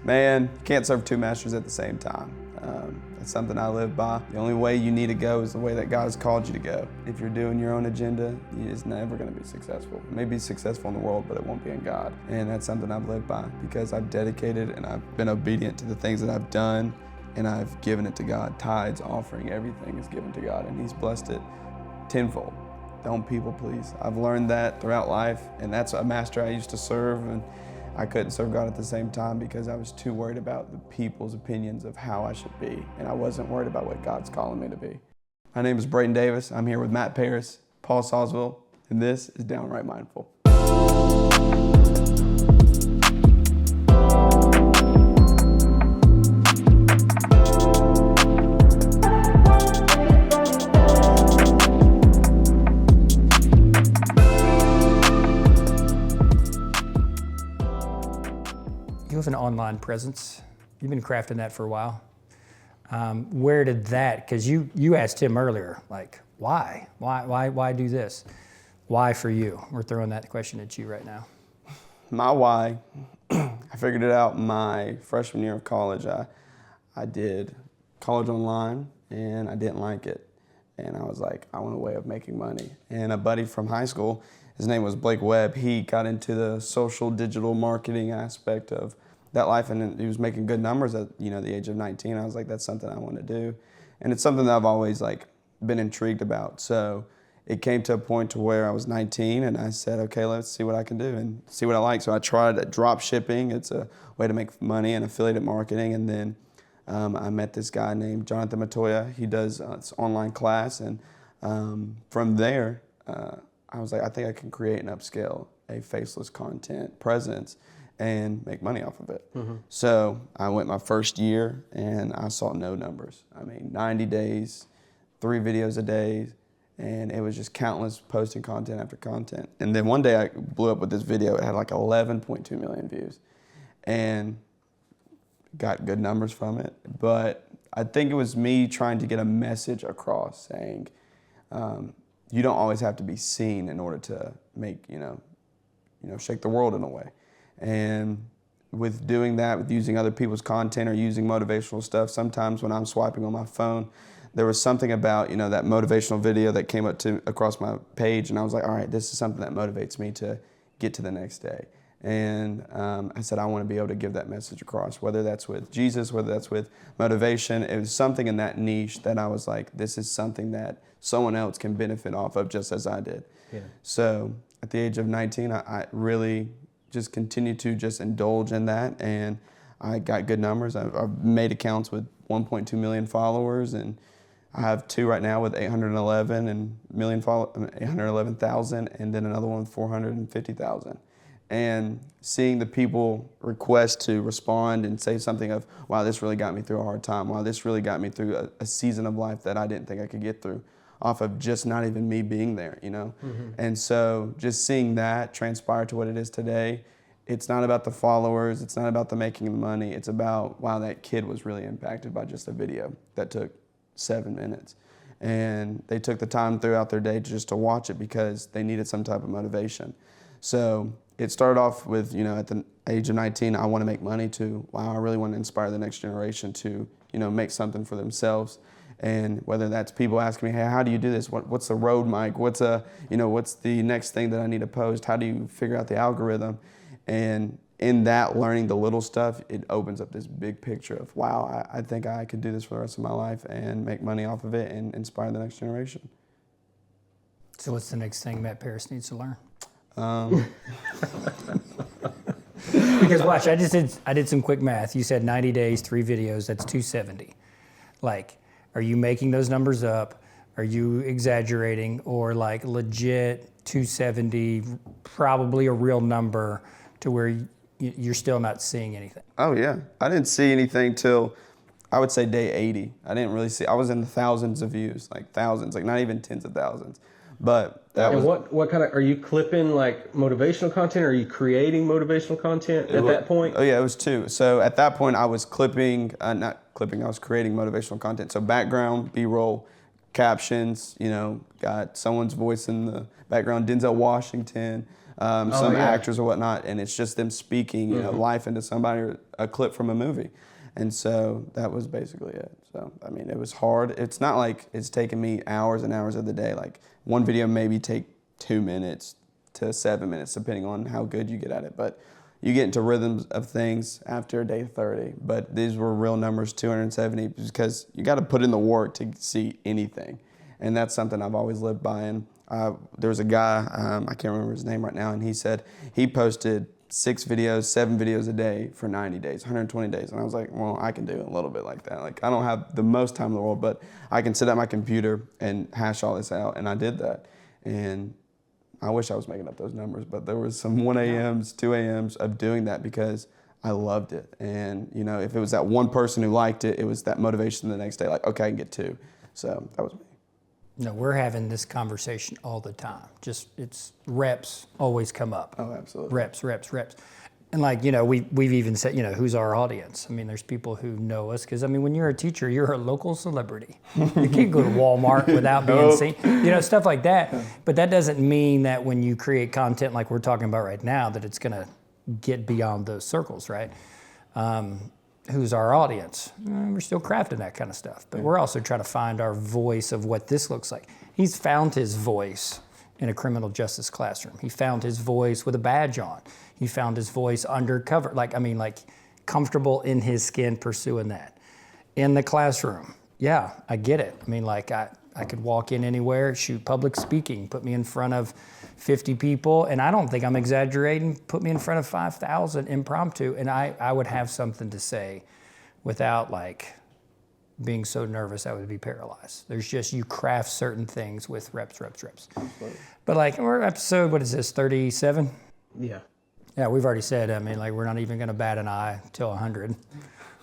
Man, you can't serve two masters at the same time. That's something I live by. The only way you need to go is the way that God has called you to go. If you're doing your own agenda, you're just never going to be successful. You may be successful in the world, but it won't be in God. And that's something I've lived by because I've dedicated and I've been obedient to the things that I've done, and I've given it to God. Tithes, offering, everything is given to God, and He's blessed it tenfold. Don't people please. I've learned that throughout life, and that's a master I used to serve, and I couldn't serve God at the same time because I was too worried about the people's opinions of how I should be, and I wasn't worried about what God's calling me to be. My name is Braden Davis. I'm here with Matt Paris, Paul Sawsville, and this is Downright Mindful. You have an online presence. You've been crafting that for a while. Where did that, because you asked him earlier, like, why? Why do this? Why for you? We're throwing that question at you right now. My why, I figured it out my freshman year of college. I did college online and I didn't like it. And I was like, I want a way of making money. And a buddy from high school, his name was Blake Webb, he got into the social digital marketing aspect of that life, and he was making good numbers at the age of 19. I was like, that's something I want to do. And it's something that I've always been intrigued about. So it came to a point to where I was 19 and I said, okay, let's see what I can do and see what I like. So I tried drop shipping. It's a way to make money and affiliate marketing. And then I met this guy named Jonathan Matoya. He does this online class. And from there, I was like, I think I can create and upscale a faceless content presence and make money off of it. Mm-hmm. So I went my first year and I saw no numbers. I mean, 90 days, 3 videos a day, and it was just countless posting content after content. And then one day I blew up with this video. It had 11.2 million views and got good numbers from it. But I think it was me trying to get a message across saying, you don't always have to be seen in order to make, shake the world in a way. And with doing that, with using other people's content or using motivational stuff, sometimes when I'm swiping on my phone, there was something about, that motivational video that came up across my page, and I was like, all right, this is something that motivates me to get to the next day. And I said, I want to be able to give that message across, whether that's with Jesus, whether that's with motivation. It was something in that niche that I was like, this is something that someone else can benefit off of just as I did. Yeah. So at the age of 19, I really just continued to just indulge in that, and I got good numbers. I've made accounts with 1.2 million followers, and I have 2 right now with 811,000, and then another one with 450,000. And seeing the people request to respond and say something of, wow, this really got me through a hard time. Wow, this really got me through a season of life that I didn't think I could get through, off of just not even me being there, Mm-hmm. And so just seeing that transpire to what it is today, it's not about the followers, it's not about the making of the money, it's about, wow, that kid was really impacted by just a video that took 7 minutes. And they took the time throughout their day just to watch it because they needed some type of motivation. So it started off with, at the age of 19, I want to make money, to, wow, I really want to inspire the next generation to, make something for themselves. And whether that's people asking me, hey, how do you do this? What's the road, Mike? What's the next thing that I need to post? How do you figure out the algorithm? And in that, learning the little stuff, it opens up this big picture of, wow, I think I could do this for the rest of my life and make money off of it and inspire the next generation. So what's the next thing Matt Paris needs to learn? Because watch, I did some quick math. You said 90 days, 3 videos, that's 270. Are you making those numbers up? Are you exaggerating? Or legit 270, probably a real number to where you're still not seeing anything? Oh yeah, I didn't see anything till, I would say, day 80. I didn't really see, I was in the thousands of views, thousands, not even tens of thousands. But that was... what kind of, are you clipping motivational content? Or are you creating motivational content at that point? Oh yeah, it was 2. So at that point I was creating motivational content. So background, B-roll, captions, got someone's voice in the background, Denzel Washington, some actors or whatnot, and it's just them speaking, you know, life into somebody or a clip from a movie. And so that was basically it. So, I mean, it was hard. It's not like it's taken me hours and hours of the day. Like one video maybe take 2 minutes to 7 minutes, depending on how good you get at it. But you get into rhythms of things after day 30. But these were real numbers, 270, because you got to put in the work to see anything. And that's something I've always lived by. And there was a guy, I can't remember his name right now, and he said he posted 6 videos, 7 videos a day for 90 days, 120 days. And I was like, well, I can do a little bit like that. Like, I don't have the most time in the world, but I can sit at my computer and hash all this out. And I did that. And I wish I was making up those numbers, but there was some 1 a.m.s, 2 a.m.s of doing that because I loved it. And, you know, if it was that one person who liked it, it was that motivation the next day, like, okay, I can get 2. So that was me. No, we're having this conversation all the time. Just, it's reps always come up. Oh, absolutely. Reps. And like, you know, we've even said, you know, who's our audience? I mean, there's people who know us because, I mean, when you're a teacher, you're a local celebrity. You can't go to Walmart without being seen, you know, stuff like that. But that doesn't mean that when you create content like we're talking about right now, that it's going to get beyond those circles, right? Who's our audience? We're still crafting that kind of stuff, but we're also trying to find our voice of what this looks like. He's found his voice in a criminal justice classroom. He found his voice with a badge on. He found his voice undercover, like comfortable in his skin pursuing that. In the classroom, yeah, I get it. I mean, like I could walk in anywhere, shoot public speaking, put me in front of 50 people, and I don't think I'm exaggerating, put me in front of 5,000 impromptu, and I would have something to say without like being so nervous I would be paralyzed. There's just, you craft certain things with reps. But like, we're episode, what is this, 37? Yeah. Yeah, we've already said, I mean, like, we're not even gonna bat an eye till 100.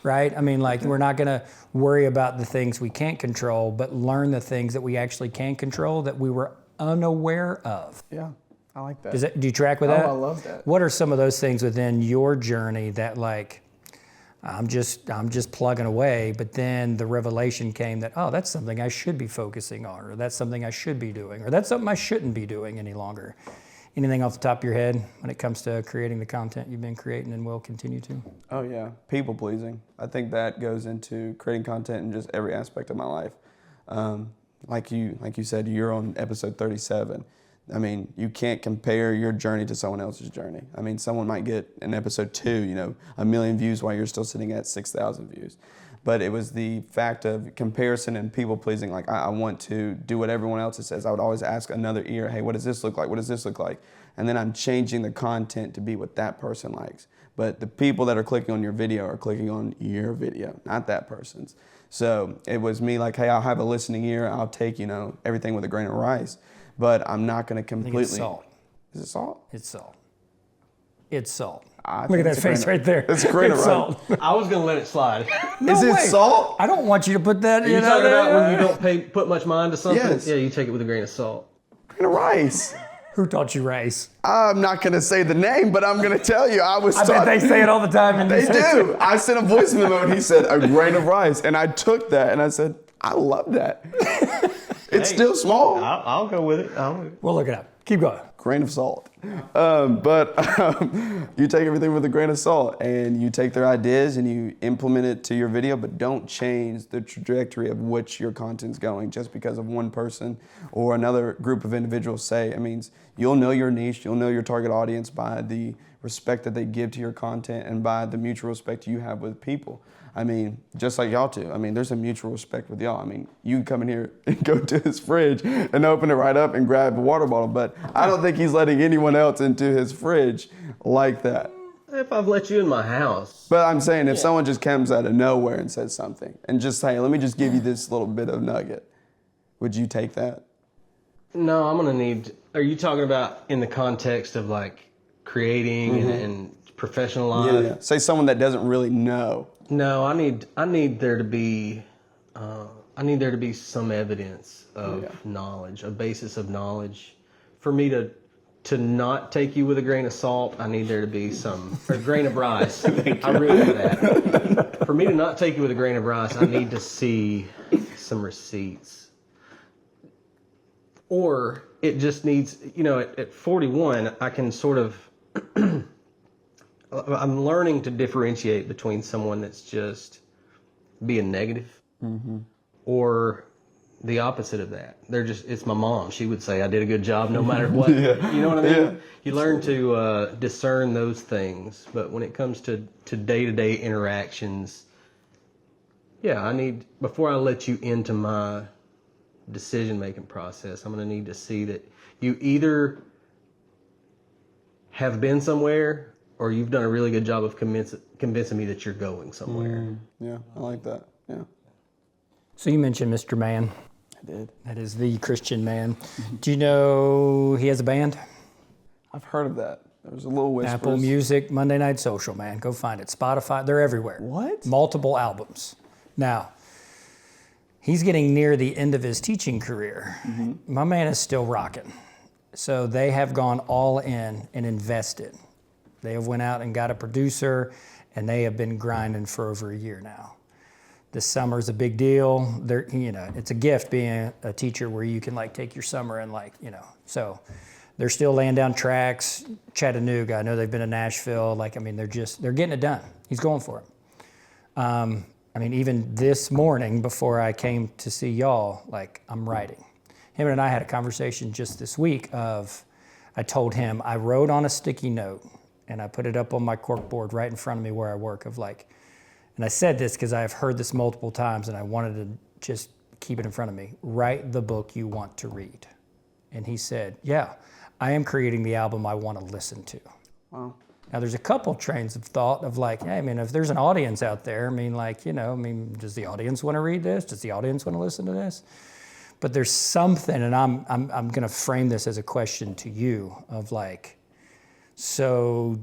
Right? I mean, like, we're not going to worry about the things we can't control, but learn the things that we actually can control that we were unaware of. Yeah, I like that. Do you track with that? Oh, I love that. What are some of those things within your journey that, like, I'm just plugging away, but then the revelation came that, oh, that's something I should be focusing on, or that's something I should be doing, or that's something I shouldn't be doing any longer. Anything off the top of your head when it comes to creating the content you've been creating and will continue to? Oh yeah, people pleasing. I think that goes into creating content in just every aspect of my life. Like you said, you're on episode 37. I mean, you can't compare your journey to someone else's journey. I mean, someone might get in episode 2, you know, 1 million views while you're still sitting at 6,000 views. But it was the fact of comparison and people pleasing. Like, I want to do what everyone else says. I would always ask another ear, hey, what does this look like? What does this look like? And then I'm changing the content to be what that person likes. But the people that are clicking on your video are clicking on your video, not that person's. So it was me like, hey, I'll have a listening ear. I'll take, you know, everything with a grain of rice. But I'm not going to completely. I think it's salt. Is it salt? It's salt. It's salt. Look at that face right there. It's a grain of rice. Salt. I was going to let it slide. Is it salt? I don't want you to put that Are you in. talking about when you don't put much mind to something? Yes. Yeah, you take it with a grain of salt. Grain of rice. Who taught you rice? I'm not going to say the name, but I'm going to tell you. I bet they say it all the time. In They do. I sent a voice memo and he said, a grain of rice. And I took that and I said, I love that. It's still small. I'll go with it. We'll look it up. Keep going. Grain of salt. But you take everything with a grain of salt and you take their ideas and you implement it to your video, but don't change the trajectory of which your content's going just because of one person or another group of individuals say. It means you'll know your niche, you'll know your target audience by the respect that they give to your content and by the mutual respect you have with people. I mean, just like y'all two. I mean, there's a mutual respect with y'all. I mean, you can come in here and go to his fridge and open it right up and grab a water bottle, but I don't think he's letting anyone else into his fridge like that. If I've let you in my house. But I'm saying if someone just comes out of nowhere and says something and just say, let me just give you this little bit of nugget, would you take that? No, I'm going to need, are you talking about in the context of like creating and professionalizing? Yeah. Say someone that doesn't really know. No, I need there to be some evidence of knowledge, a basis of knowledge. For me to not take you with a grain of salt, I need there to be or a grain of rice. I really do that. For me to not take you with a grain of rice, I need to see some receipts. Or it just needs, at 41, I can sort of, I'm learning to differentiate between someone that's just being negative or the opposite of that. It's my mom. She would say I did a good job no matter what. You know what I mean? Yeah. You learn to discern those things. But when it comes to day-to-day interactions, before I let you into my decision-making process, I'm going to need to see that you either have been somewhere or you've done a really good job of convincing me that you're going somewhere. Yeah, I like that. Yeah. So you mentioned Mr. Man. I did. That is the Christian man. Do you know he has a band? I've heard of that. There's a little whispers. Apple Music, Monday Night Social, man. Go find it. Spotify, they're everywhere. What? Multiple albums. Now, he's getting near the end of his teaching career. My man is still rocking. So they have gone all in and invested. They have went out and got a producer, and they have been grinding for over a year now. This summer's a big deal. It's a gift being a teacher where you can take your summer and so they're still laying down tracks. Chattanooga, I know they've been to Nashville. They're getting it done. He's going for it. Even this morning before I came to see y'all, I'm writing. Him and I had a conversation just this week I told him I wrote on a sticky note and I put it up on my cork board right in front of me where I work and I said this because I've heard this multiple times and I wanted to just keep it in front of me. Write the book you want to read. And he said, yeah, I am creating the album I want to listen to. Wow. Now there's a couple trains of thought of hey, if there's an audience out there, does the audience want to read this? Does the audience want to listen to this? But there's something, and I'm going to frame this as a question to you of so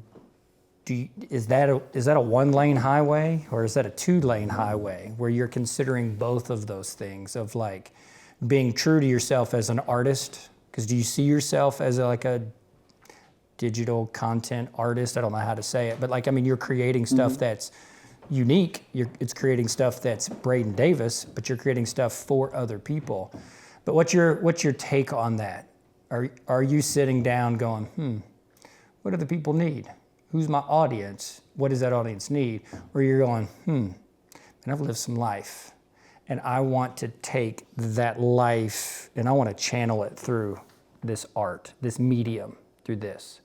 is that a one-lane highway or is that a two-lane highway where you're considering both of those things of being true to yourself as an artist? Because do you see yourself as a digital content artist? I don't know how to say it, but you're creating stuff that's unique. It's creating stuff that's Braden Davis, but you're creating stuff for other people. But what's your take on that? Are you sitting down going, what do the people need? Who's my audience? What does that audience need? Or you're going, and I've lived some life, and I want to take that life and I want to channel it through this art, this medium, through this.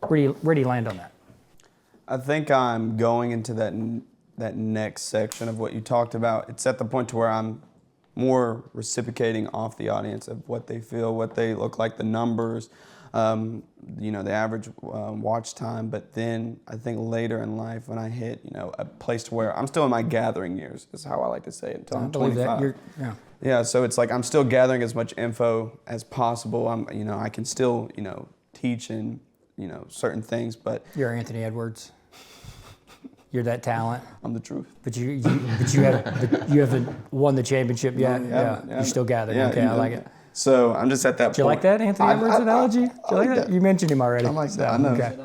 Where do you land on that? I think I'm going into that next section of what you talked about. It's at the point to where I'm more reciprocating off the audience of what they feel, what they look like, the numbers, the average watch time. But then I think later in life when I hit, a place to where I'm still in my gathering years is how I like to say it until I'm 25. Yeah, so it's I'm still gathering as much info as possible. I can still, teach and, certain things, but You're Anthony Edwards. You're that talent. I'm the truth. But you haven't won the championship yet. Yeah. You're still gathering. Yeah, okay, I like it. So I'm just at that point. Do you like that Anthony Edwards analogy? Do you like that? You mentioned him already. I like that. I know. Okay.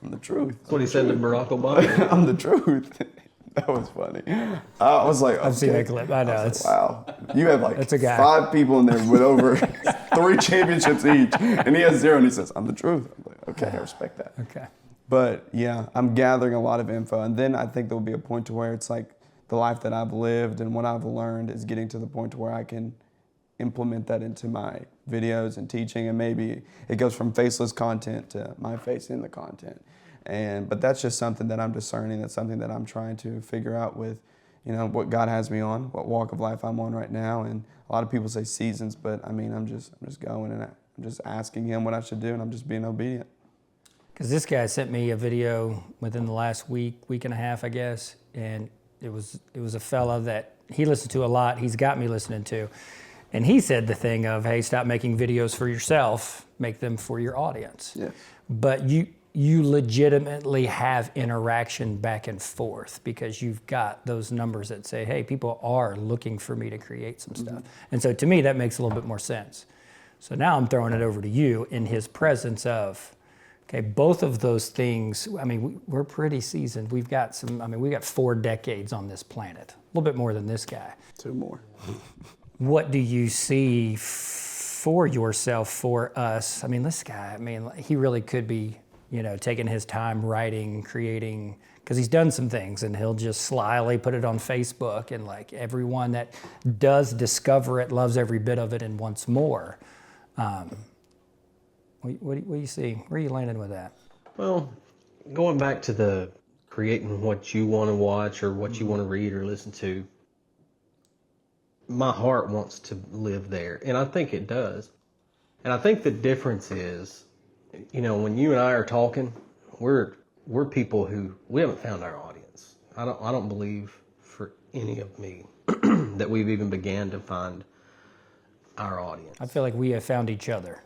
I'm the truth. That's what he said to Barack Obama. I'm the truth. That was funny. I was like, I've seen that clip. I know. Wow. You have That's a guy. 5 people in there with over 3 championships each, and he has 0, and he says, I'm the truth. I'm like, okay, I respect that. Okay. But yeah, I'm gathering a lot of info, and then I think there'll be a point to where it's the life that I've lived and what I've learned is getting to the point to where I can implement that into my videos and teaching, and maybe it goes from faceless content to my face in the content. But that's just something that I'm discerning. That's something that I'm trying to figure out with, what God has me on, what walk of life I'm on right now. And a lot of people say seasons, but I'm just going and I'm just asking Him what I should do, and I'm just being obedient. Because this guy sent me a video within the last week and a half, I guess, and it was a fella that he listened to a lot. He's got me listening to, and he said the thing of, hey, stop making videos for yourself, make them for your audience. Yes. But you legitimately have interaction back and forth because you've got those numbers that say, hey, people are looking for me to create some stuff. And so to me, that makes a little bit more sense. So now I'm throwing it over to you in his presence of, okay, both of those things, we're pretty seasoned. We've got 4 decades on this planet, a little bit more than this guy. 2 more. What do you see for yourself, for us. I mean, this guy, I mean, he really could be, taking his time writing, creating, because he's done some things, and he'll just slyly put it on Facebook, and like everyone that does discover it loves every bit of it and wants more. What do you see? Where are you landing with that? Well, going back to the creating what you want to watch or what you want to read or listen to, my heart wants to live there, and I think it does. And I think the difference is, when you and I are talking, we're people who we haven't found our audience. I don't believe for any of me that we've even began to find our audience. I feel like we have found each other,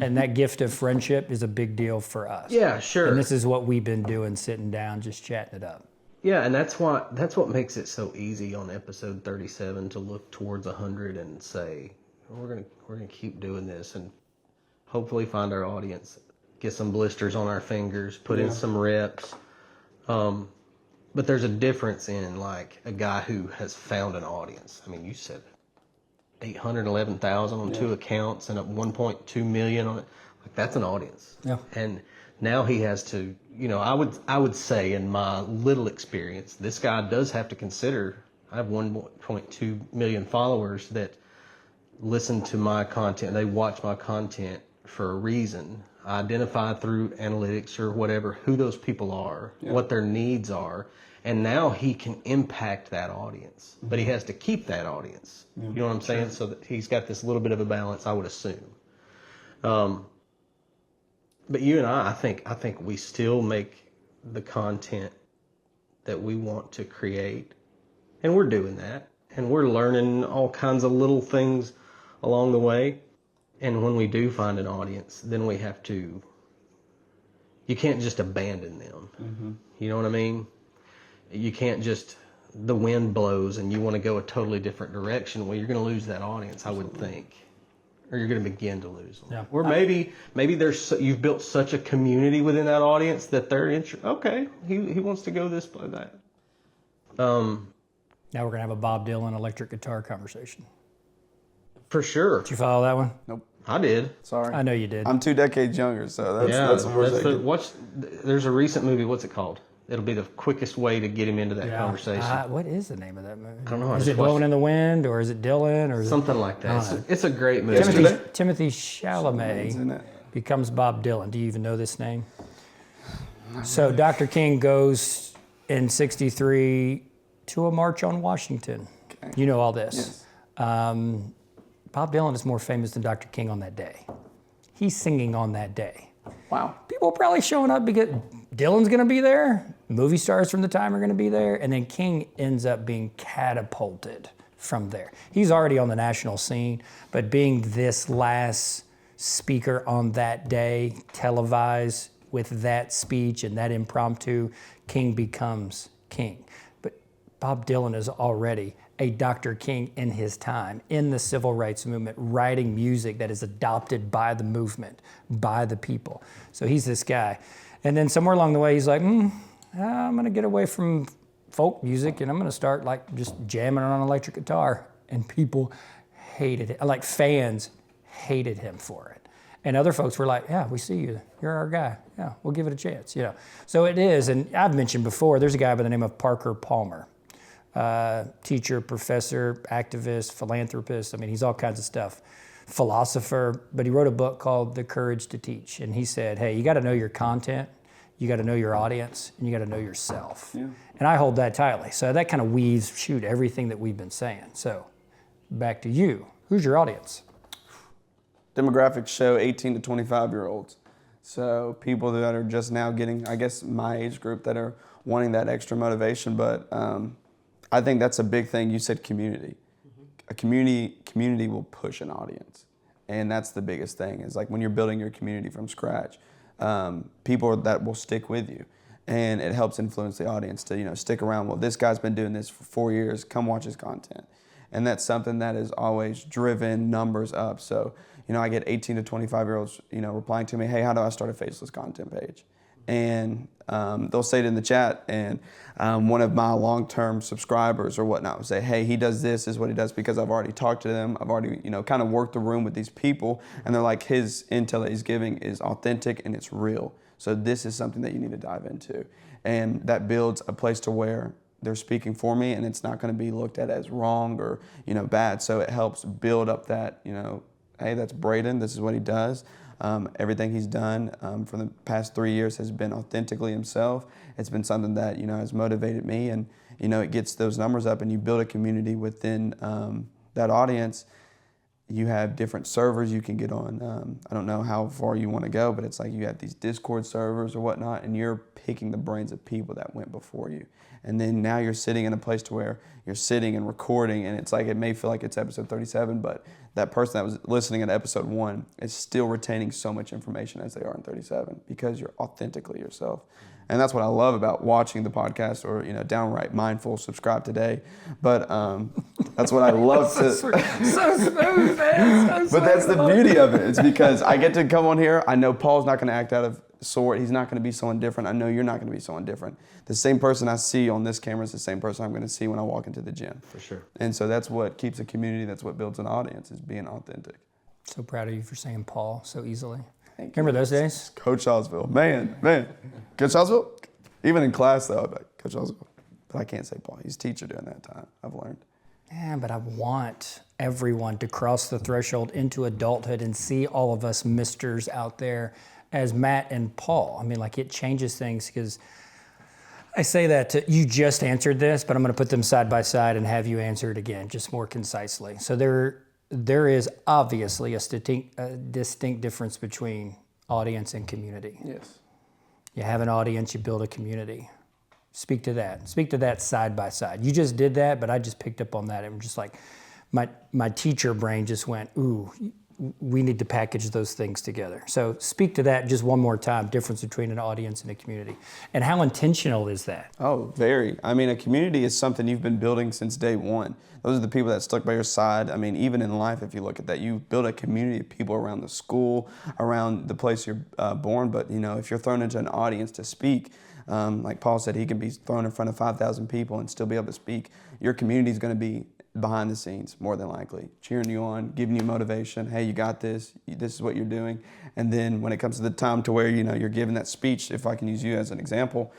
and that gift of friendship is a big deal for us. Yeah, sure. And this is what we've been doing, sitting down, just chatting it up. Yeah, and that's what makes it so easy on episode 37 to look towards 100 and say, we're gonna keep doing this and hopefully find our audience, get some blisters on our fingers, put in some reps. But there's a difference in like a guy who has found an audience. I mean, you said 811,000 on 2 accounts and 1.2 million on it. Like, that's an audience. Yeah. And now he has to, I would say in my little experience, this guy does have to consider, I have 1.2 million followers that listen to my content. They watch my content for a reason. I identify through analytics or whatever who those people are, what their needs are. And now he can impact that audience, but he has to keep that audience. You know what I'm saying? So that he's got this little bit of a balance, I would assume. But you and I think we still make the content that we want to create, and we're doing that, and we're learning all kinds of little things along the way. And when we do find an audience, then we have to. You can't just abandon them. Mm-hmm. You know what I mean? You can't just, the wind blows and you want to go a totally different direction. Well, you're going to lose that audience, I would think. Or you're going to begin to lose them. Yeah. Or maybe you've built such a community within that audience that they're okay, he wants to go this way, that. Now we're going to have a Bob Dylan electric guitar conversation. For sure. Did you follow that one? Nope. I did. Sorry. I know you did. I'm 2 decades younger, so that's what we're saying. There's a recent movie, what's it called? It'll be the quickest way to get him into that conversation. What is the name of that movie? I don't know. Is it Blowing in the Wind, or is it Dylan, or something like that? It's a great movie. Timothy Chalamet becomes Bob Dylan. Do you even know this name? So Dr. King goes in '63 to a march on Washington. Okay. You know all this. Yes. Bob Dylan is more famous than Dr. King on that day. He's singing on that day. Wow. People are probably showing up because Dylan's going to be there. Movie stars from the time are going to be there. And then King ends up being catapulted from there. He's already on the national scene, but being this last speaker on that day, televised with that speech and that impromptu, King becomes king. But Bob Dylan is already a Dr. King in his time, in the civil rights movement, writing music that is adopted by the movement, by the people. So he's this guy. And then somewhere along the way, he's like, I'm going to get away from folk music and I'm going to start like just jamming on an electric guitar. And people hated it. Like fans hated him for it. And other folks were like, yeah, we see you. You're our guy. Yeah, we'll give it a chance. So it is. And I've mentioned before, there's a guy by the name of Parker Palmer. Teacher, professor, activist, philanthropist. I mean, he's all kinds of stuff. Philosopher, but he wrote a book called The Courage to Teach. And he said, hey, you got to know your content, you got to know your audience, and you got to know yourself. Yeah. And I hold that tightly. So that kind of weaves, everything that we've been saying. So back to you. Who's your audience? Demographics show 18 to 25-year-olds. So people that are just now getting, I guess, my age group that are wanting that extra motivation. But I think that's a big thing. You said community. A community will push an audience, and that's the biggest thing. Is like when you're building your community from scratch, people that will stick with you, and it helps influence the audience to stick around. Well, this guy's been doing this for 4 years. Come watch his content, and that's something that has always driven numbers up. So I get 18 to 25-year-olds replying to me, hey, how do I start a faceless content page? and they'll say it in the chat, and one of my long-term subscribers or whatnot will say, hey, he does this is what he does because I've already talked to them. I've already, kind of worked the room with these people, and they're like, his intel that he's giving is authentic and it's real. So this is something that you need to dive into. And that builds a place to where they're speaking for me, and it's not going to be looked at as wrong or, bad. So it helps build up that, hey, that's Braden. This is what he does. Everything he's done for the past 3 years has been authentically himself. It's been something that, has motivated me, and, it gets those numbers up, and you build a community within that audience. You have different servers you can get on. I don't know how far you want to go, but it's like you have these Discord servers or whatnot, and you're picking the brains of people that went before you. And then now you're sitting in a place to where you're sitting and recording, and it's like it may feel like it's episode 37, but that person that was listening at episode 1 is still retaining so much information as they are in 37 because you're authentically yourself. And that's what I love about watching the podcast, or Downright Mindful, subscribe today. But that's what I love to. So smooth, man. But that's the beauty of it. It's because I get to come on here. I know Paul's not going to act out of sort. He's not going to be someone different. I know you're not going to be someone different. The same person I see on this camera is the same person I'm going to see when I walk into the gym. For sure. And so that's what keeps a community. That's what builds an audience, is being authentic. So proud of you for saying Paul so easily. Remember those days? Coach Osville. Man. Coach Osville? Even in class, though, I'd be like, Coach Osville. But I can't say Paul. He's a teacher during that time, I've learned. Yeah, but I want everyone to cross the threshold into adulthood and see all of us misters out there as Matt and Paul. I mean, like, it changes things, because I say that you just answered this, but I'm going to put them side by side and have you answer it again, just more concisely. So there is obviously a distinct difference between audience and community. Yes. You have an audience, you build a community. Speak to that. Speak to that side by side. You just did that, but I just picked up on that. And just like my teacher brain just went, ooh, we need to package those things together. So speak to that just one more time, difference between an audience and a community. And how intentional is that? Oh, very. I mean, a community is something you've been building since day one. Those are the people that stuck by your side. I mean, even in life, if you look at that, you build a community of people around the school, around the place you're born. But, if you're thrown into an audience to speak, like Paul said, he can be thrown in front of 5,000 people and still be able to speak. Your community is going to be behind the scenes, more than likely, cheering you on, giving you motivation. Hey, you got this. This is what you're doing. And then when it comes to the time to where, you're giving that speech, if I can use you as an example,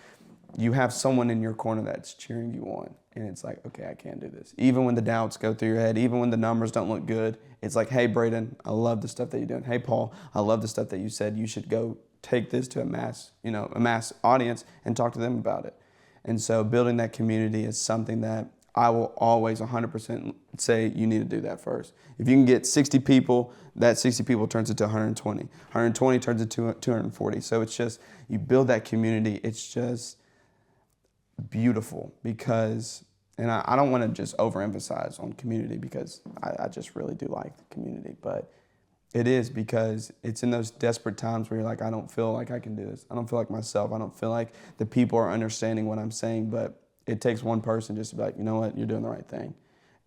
you have someone in your corner that's cheering you on. And it's like, okay, I can do this. Even when the doubts go through your head, even when the numbers don't look good, it's like, hey, Braden, I love the stuff that you're doing. Hey, Paul, I love the stuff that you said. You should go take this to a mass audience and talk to them about it. And so building that community is something that I will always 100% say you need to do that first. If you can get 60 people, that 60 people turns into 120. 120 turns into 240. So it's just, you build that community. It's just beautiful because, and I don't want to just overemphasize on community because I just really do like the community, but it is because it's in those desperate times where you're like, I don't feel like I can do this. I don't feel like myself. I don't feel like the people are understanding what I'm saying, but it takes one person just to be like, you know what, you're doing the right thing.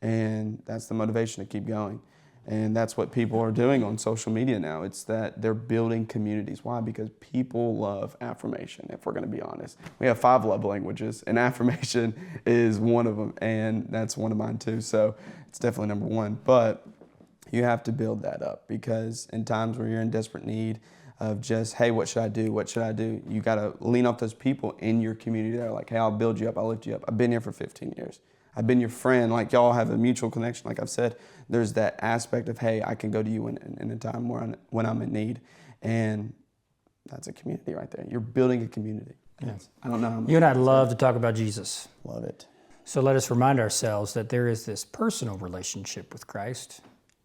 And that's the motivation to keep going. And that's what people are doing on social media now. It's that they're building communities. Why? Because people love affirmation, if we're going to be honest. We have 5 love languages, and affirmation is one of them. And that's one of mine too. So it's definitely number one. But you have to build that up because in times where you're in desperate need of just, hey, what should I do? What should I do? You got to lean off those people in your community that are like, hey, I'll build you up. I'll lift you up. I've been here for 15 years. I've been your friend. Like, y'all have a mutual connection. Like I've said, there's that aspect of, hey, I can go to you in a time when I'm in need. And that's a community right there. You're building a community. Yes. I don't know how much. You and I love to talk about Jesus. Love it. So let us remind ourselves that there is this personal relationship with Christ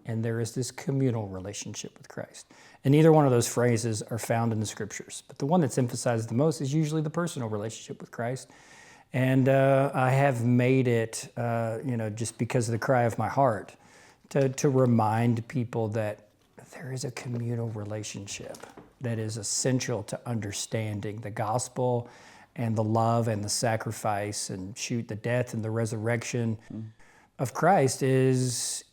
and there is this communal relationship with Christ. And neither one of those phrases are found in the scriptures. But the one that's emphasized the most is usually the personal relationship with Christ. And I have made it, just because of the cry of my heart, to remind people that there is a communal relationship that is essential to understanding the gospel and the love and the sacrifice and the death and the resurrection of Christ is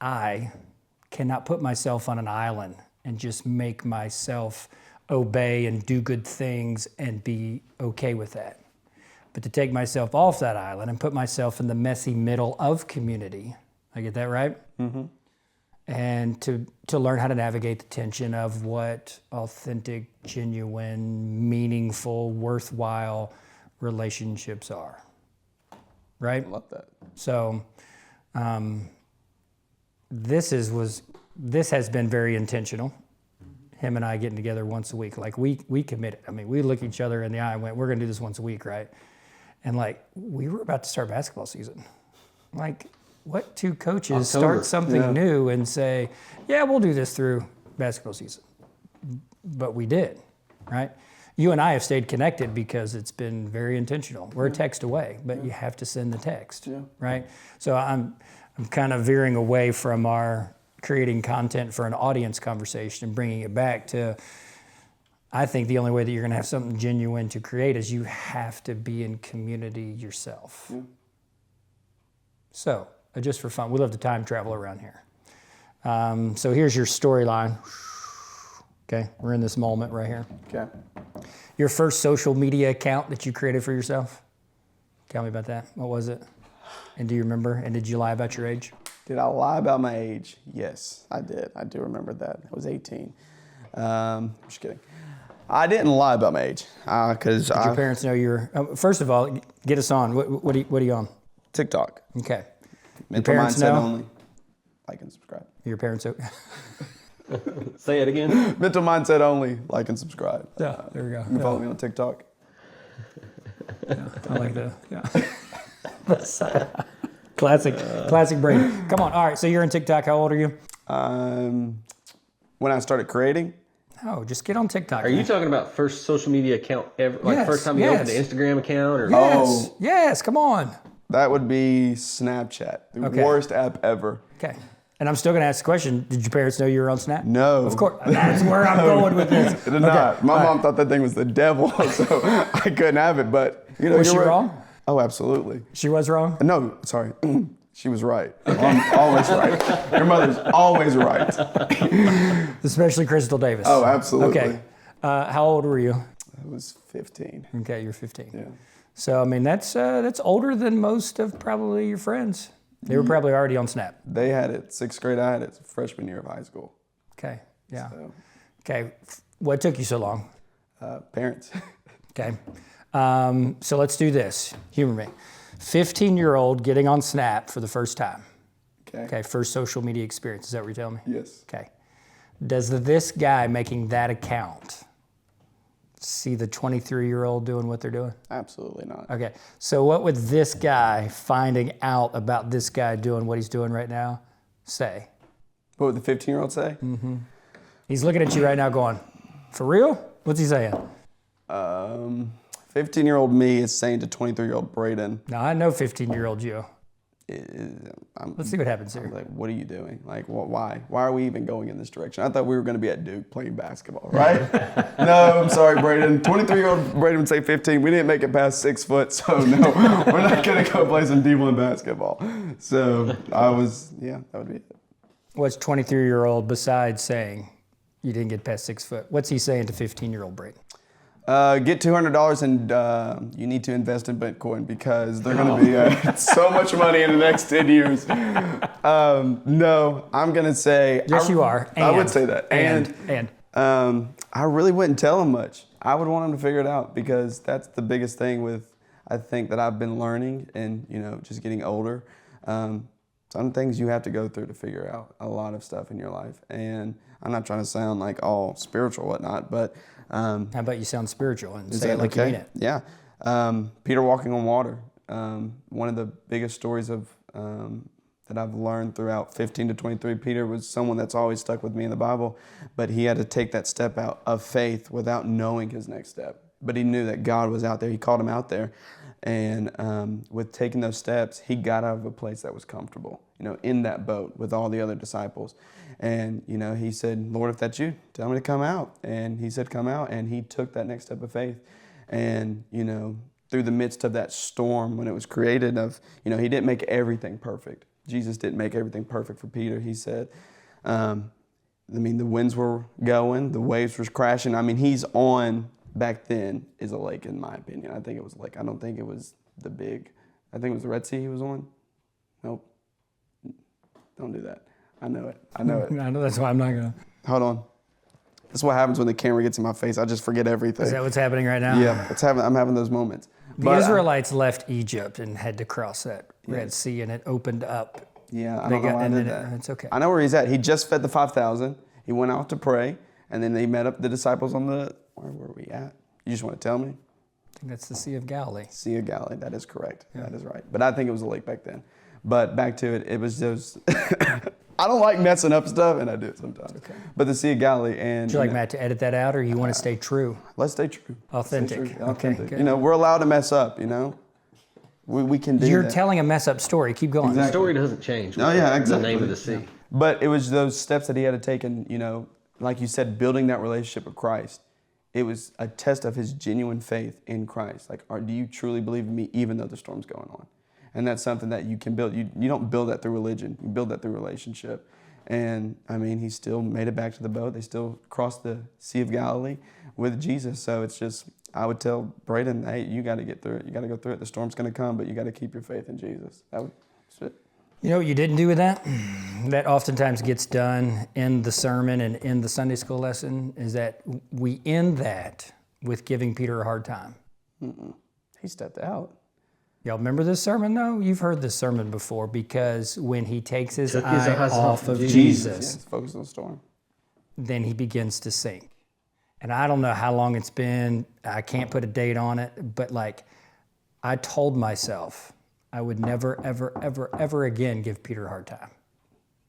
I cannot put myself on an island and just make myself obey and do good things and be okay with that. But to take myself off that island and put myself in the messy middle of community, I get that right? Mm-hmm. And to learn how to navigate the tension of what authentic, genuine, meaningful, worthwhile relationships are. Right? I love that. So this has been very intentional. Him and I getting together once a week. Like we committed. I mean, we looked each other in the eye and went, we're gonna do this once a week, right? And like we were about to start basketball season. Like what two coaches start something new and say, yeah, we'll do this through basketball season. But we did, right? You and I have stayed connected because it's been very intentional. We're a text away, but you have to send the text, right? So I'm kind of veering away from our creating content for an audience conversation and bringing it back to, I think the only way that you're going to have something genuine to create is you have to be in community yourself. Yeah. So, just for fun, we love to time travel around here. So here's your storyline. Okay, we're in this moment right here. Okay. Your first social media account that you created for yourself? Tell me about that. What was it? And do you remember? And did you lie about your age? Did I lie about my age? Yes, I did. I do remember that. I was 18. Just kidding. I didn't lie about my age because Did your parents know you were? First of all, get us on. What are you on? TikTok. Okay. Mental parents mindset know? only. Like and subscribe. Your parents know? Say it again. Mental mindset only. Like and subscribe. Yeah, there we go. You can follow me on TikTok. I like that. Yeah. Classic Braden. Come on. All right. So you're in TikTok. How old are you? When I started creating, Oh, just get on TikTok. Are you talking about first social media account ever? Like Yes, first time you opened an Instagram account? Or Yes. Oh. Yes. Come on. that would be Snapchat. The Okay. worst app ever. Okay. And I'm still going to ask the question. Did your parents know you were on Snap? No. Of course. That's where I'm going with this. It did not. My mom thought that thing was the devil, so I couldn't have it. But you know, Was she you're right. wrong? Oh, absolutely. She was wrong? No, sorry. She was right. I'm always right. Your mother's always right. Especially Crystal Davis. Oh, absolutely. Okay. How old were you? I was 15. Okay, you're 15. Yeah. So, I mean, that's older than most of probably your friends. They were probably already on Snap. They had it 6th grade. I had it freshman year of high school. Okay, yeah. So, Okay, what took you so long? parents. Okay, so let's do this. Humor me. 15-year-old getting on Snap for the first time. Okay. Okay, first social media experience. Is that what you're telling me? Yes. Okay. Does this guy making that account see the 23-year-old doing what they're doing? Absolutely not. Okay, so what would this guy finding out about this guy doing what he's doing right now say? What would the 15-year-old say? He's looking at you right now going, for real? What's he saying? 15-year-old me is saying to 23-year-old Braden, Now, I know 15-year-old you. I'm Let's see what happens here. like, what are you doing? Like, why? Why are we even going in this direction? I thought we were going to be at Duke playing basketball, right? No, I'm sorry, Braden. 23-year-old Braden would say 15. We didn't make it past 6 foot, so no, we're not going to go play some D1 basketball. So that would be it. What's 23-year-old besides saying you didn't get past 6 foot? What's he saying to 15-year-old Braden? Get $200 and you need to invest in Bitcoin because they're going to be so much money in the next 10 years. No, I'm going to say... Yes, you are. I would say that. And. I really wouldn't tell him much. I would want him to figure it out because that's the biggest thing with, I think, that I've been learning and, just getting older. Some things you have to go through to figure out a lot of stuff in your life. And I'm not trying to sound like all spiritual or whatnot, but... How about you sound spiritual and say it like you mean it? Yeah. Peter walking on water. One of the biggest stories of that I've learned throughout 15 to 23, Peter was someone that's always stuck with me in the Bible, but he had to take that step out of faith without knowing his next step. But he knew that God was out there. He called him out there. And with taking those steps, he got out of a place that was comfortable, in that boat with all the other disciples. And, he said, Lord, if that's you, tell me to come out. And he said, come out. And he took that next step of faith. And, through the midst of that storm when it was created he didn't make everything perfect. Jesus didn't make everything perfect for Peter. He said, mean, the winds were going, the waves were crashing. I mean, he's on, back then, is a lake, in my opinion. I think it was a lake. I don't think it was I think it was the Red Sea he was on. Nope. Don't do that. I know it. I know that's why I'm not going to. Hold on. That's what happens when the camera gets in my face. I just forget everything. Is that what's happening right now? Yeah, I'm having those moments. The Israelites left Egypt and had to cross that Red Sea, and it opened up. Yeah, I don't know why I did that. It's okay. I know where he's at. He just fed the 5,000. He went out to pray, and then they met up the disciples on the, where were we at? You just want to tell me? I think that's the Sea of Galilee. Sea of Galilee, that is correct. Yeah. That is right. But I think it was a lake back then. But back to it, it was just, I don't like messing up stuff, and I do it sometimes. Okay. But the Sea of Galilee, and would you like Matt to edit that out, or you want to stay true? Let's stay true. Authentic. Stay true. Authentic. Okay. You know, we're allowed to mess up. You know, we can do that. You're telling a mess up story. Keep going. The story doesn't change. Oh yeah, exactly. The name of the sea. But it was those steps that he had to take, and you know, like you said, building that relationship with Christ. It was a test of his genuine faith in Christ. Like, do you truly believe in me, even though the storm's going on? And that's something that you can build. You don't build that through religion. You build that through relationship. And, I mean, he still made it back to the boat. They still crossed the Sea of Galilee with Jesus. So it's just, I would tell Braden, hey, you got to get through it. You got to go through it. The storm's going to come, but you got to keep your faith in Jesus. That's it. You know what you didn't do with that? That oftentimes gets done in the sermon and in the Sunday school lesson, is that we end that with giving Peter a hard time. He stepped out. Y'all remember this sermon, though? You've heard this sermon before, because when he takes his eye off of Jesus, focus on the storm, then he begins to sink. And I don't know how long it's been. I can't put a date on it, but like, I told myself I would never, ever, ever, ever again give Peter a hard time.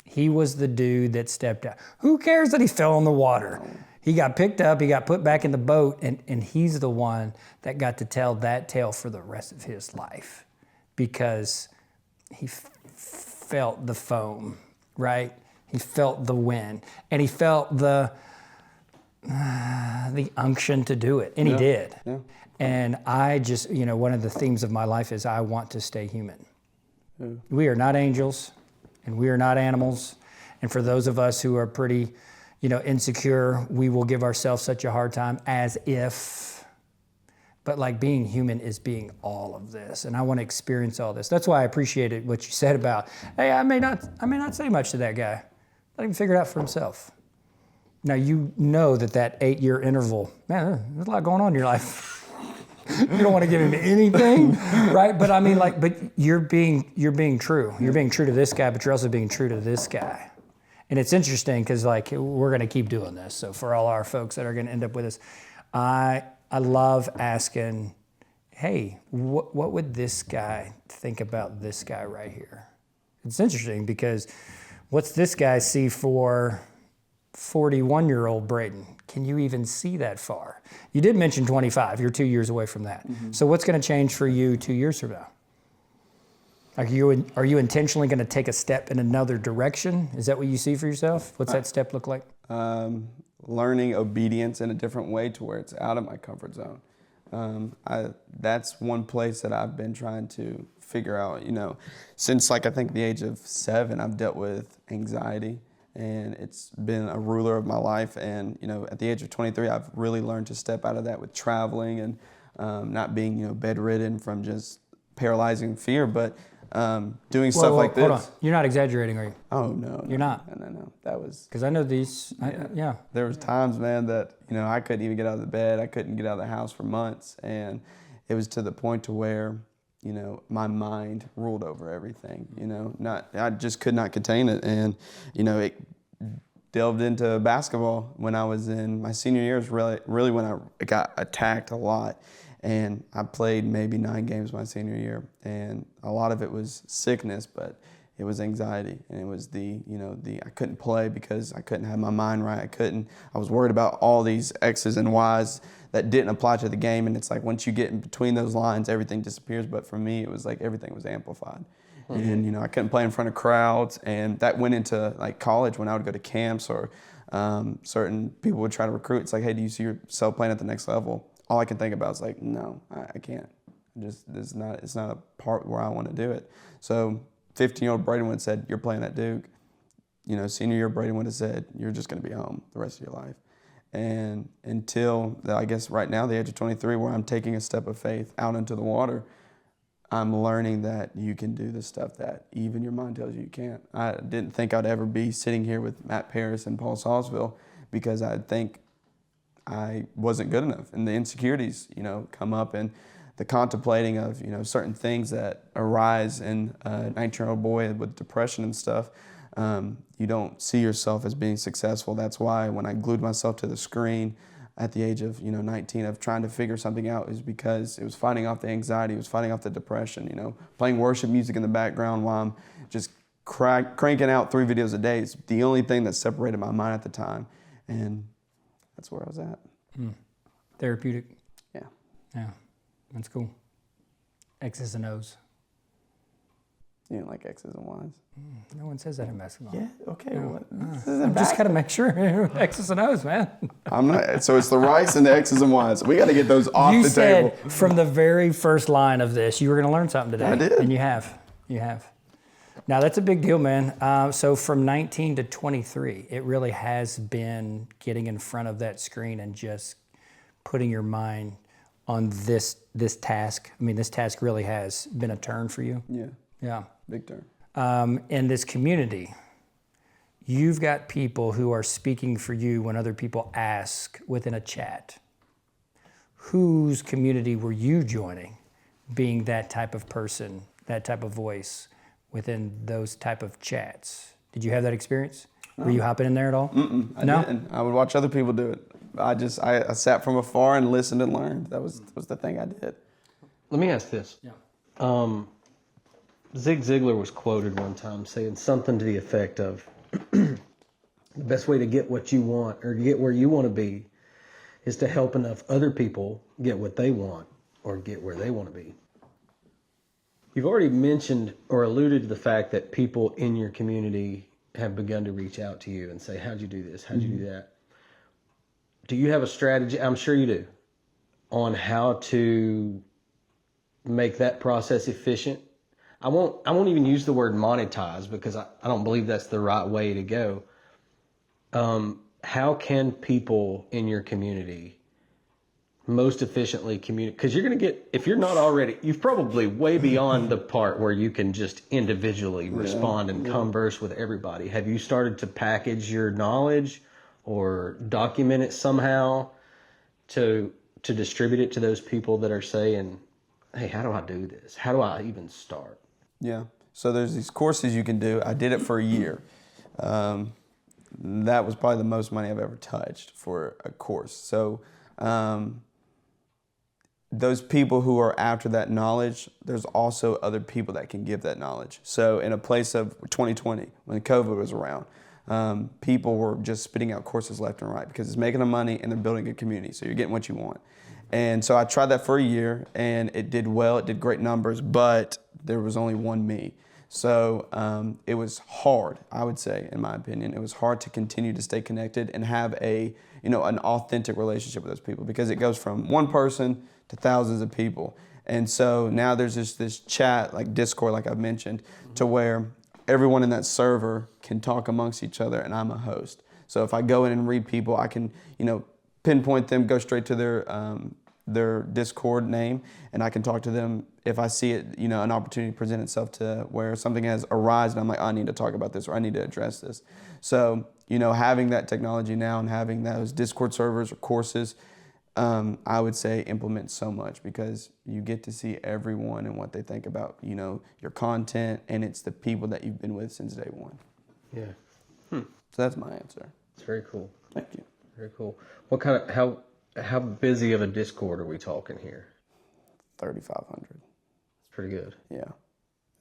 He was the dude that stepped out. Who cares that he fell in the water? He got picked up, he got put back in the boat, and he's the one that got to tell that tale for the rest of his life, because he felt the foam, right? He felt the wind, and he felt the unction to do it, and he did. Yeah. And I just, you know, one of the themes of my life is I want to stay human. We are not angels, and we are not animals. And for those of us who are pretty, you know, insecure, we will give ourselves such a hard time as if, but like being human is being all of this. And I want to experience all this. That's why I appreciated what you said about, hey, I may not say much to that guy. Let him figure it out for himself. Now, you know that 8-year interval, man, there's a lot going on in your life. You don't want to give him anything, right? But I mean, like, but you're being true. You're being true to this guy, but you're also being true to this guy. And it's interesting because, like, we're going to keep doing this. So for all our folks that are going to end up with us, I love asking, hey, what would this guy think about this guy right here? It's interesting because what's this guy see for 41-year-old Braden? Can you even see that far? You did mention 25. You're 2 years away from that. Mm-hmm. So what's going to change for you 2 years from now? Are you intentionally going to take a step in another direction? Is that what you see for yourself? What's that step look like? Learning obedience in a different way to where it's out of my comfort zone. That's one place that I've been trying to figure out. You know, since like I think the age of 7, I've dealt with anxiety, and it's been a ruler of my life. And you know, at the age of 23, I've really learned to step out of that with traveling and not being bedridden from just paralyzing fear, but doing stuff like this. Hold on. You're not exaggerating, are you? Oh, no. You're not? No. That was... Because I know these... Yeah. There was times, man, that, I couldn't even get out of the bed. I couldn't get out of the house for months. And it was to the point to where, my mind ruled over everything, I just could not contain it. And, it delved into basketball when I was in my senior year. Is really when I got attacked a lot. And I played maybe 9 games my senior year, and a lot of it was sickness, but it was anxiety, and it was I couldn't play because I couldn't have my mind right. I was worried about all these X's and Y's that didn't apply to the game, and it's like once you get in between those lines, everything disappears. But for me, it was like everything was amplified. Mm-hmm. And I couldn't play in front of crowds, and that went into like college when I would go to camps or certain people would try to recruit. It's like, hey, do you see yourself playing at the next level? All I can think about is like, no, I can't. It's not a part where I want to do it. So 15-year-old Braden said, you're playing at Duke. senior year, Braden would have said, you're just going to be home the rest of your life. And until, I guess right now, the age of 23, where I'm taking a step of faith out into the water, I'm learning that you can do the stuff that even your mind tells you you can't. I didn't think I'd ever be sitting here with Matt Paris and Paul Salisville because I'd think I wasn't good enough. And the insecurities, come up, and the contemplating of, certain things that arise in a 19-year-old boy with depression and stuff. You don't see yourself as being successful. That's why when I glued myself to the screen at the age of 19 of trying to figure something out, is because it was fighting off the anxiety, it was fighting off the depression. Playing worship music in the background while I'm just cranking out 3 videos a day. It's the only thing that separated my mind at the time, and that's where I was at. Therapeutic. Yeah, that's cool. X's and O's. You didn't like X's and Y's? No one says that in basketball. Yeah, okay. No. I'm just got to make sure. X's and O's, man. I'm not. So it's the rights and the X's and Y's. We got to get those off the table. You said from the very first line of this, you were going to learn something today. I did. And you have. Now, that's a big deal, man. So from 19 to 23, it really has been getting in front of that screen and just putting your mind on this task. I mean, this task really has been a turn for you. Yeah, big turn. In this community, you've got people who are speaking for you when other people ask within a chat. Whose community were you joining, being that type of person, that type of voice within those type of chats? Did you have that experience? Were you hopping in there at all? I didn't. I would watch other people do it. I sat from afar and listened and learned. That was the thing I did. Let me ask this. Yeah. Zig Ziglar was quoted one time saying something to the effect of, the best way to get what you want or to get where you want to be is to help enough other people get what they want or get where they want to be. You've already mentioned or alluded to the fact that people in your community have begun to reach out to you and say, how'd you do this? How'd you do that? Do you have a strategy? I'm sure you do, on how to make that process efficient? I won't even use the word monetize because I don't believe that's the right way to go. How can people in your community most efficiently communicate? Because you're going to get, if you're not already, you've probably way beyond the part where you can just individually respond and converse with everybody. Have you started to package your knowledge or document it somehow to distribute it to those people that are saying, hey, how do I do this? How do I even start? Yeah. So there's these courses you can do. I did it for a year. That was probably the most money I've ever touched for a course. So those people who are after that knowledge, there's also other people that can give that knowledge. So in a place of 2020, when COVID was around, people were just spitting out courses left and right because it's making them money and they're building a community. So you're getting what you want. And so I tried that for a year and it did well. It did great numbers, but there was only one me. So it was hard, I would say, in my opinion. It was hard to continue to stay connected and have an authentic relationship with those people because it goes from one person to thousands of people. And so now there's just this chat, like Discord, like I've mentioned, to where everyone in that server can talk amongst each other and I'm a host. So if I go in and read people, I can, pinpoint them, go straight to their Discord name, and I can talk to them if I see it, an opportunity present itself to where something has arisen. I'm like, I need to talk about this or I need to address this. So, having that technology now and having those Discord servers or courses, I would say implement so much because you get to see everyone and what they think about, your content, and it's the people that you've been with since day one. Yeah. So that's my answer. It's very cool. Thank you. Very cool. What kind of, how busy of a Discord are we talking here? 3,500. It's pretty good. Yeah.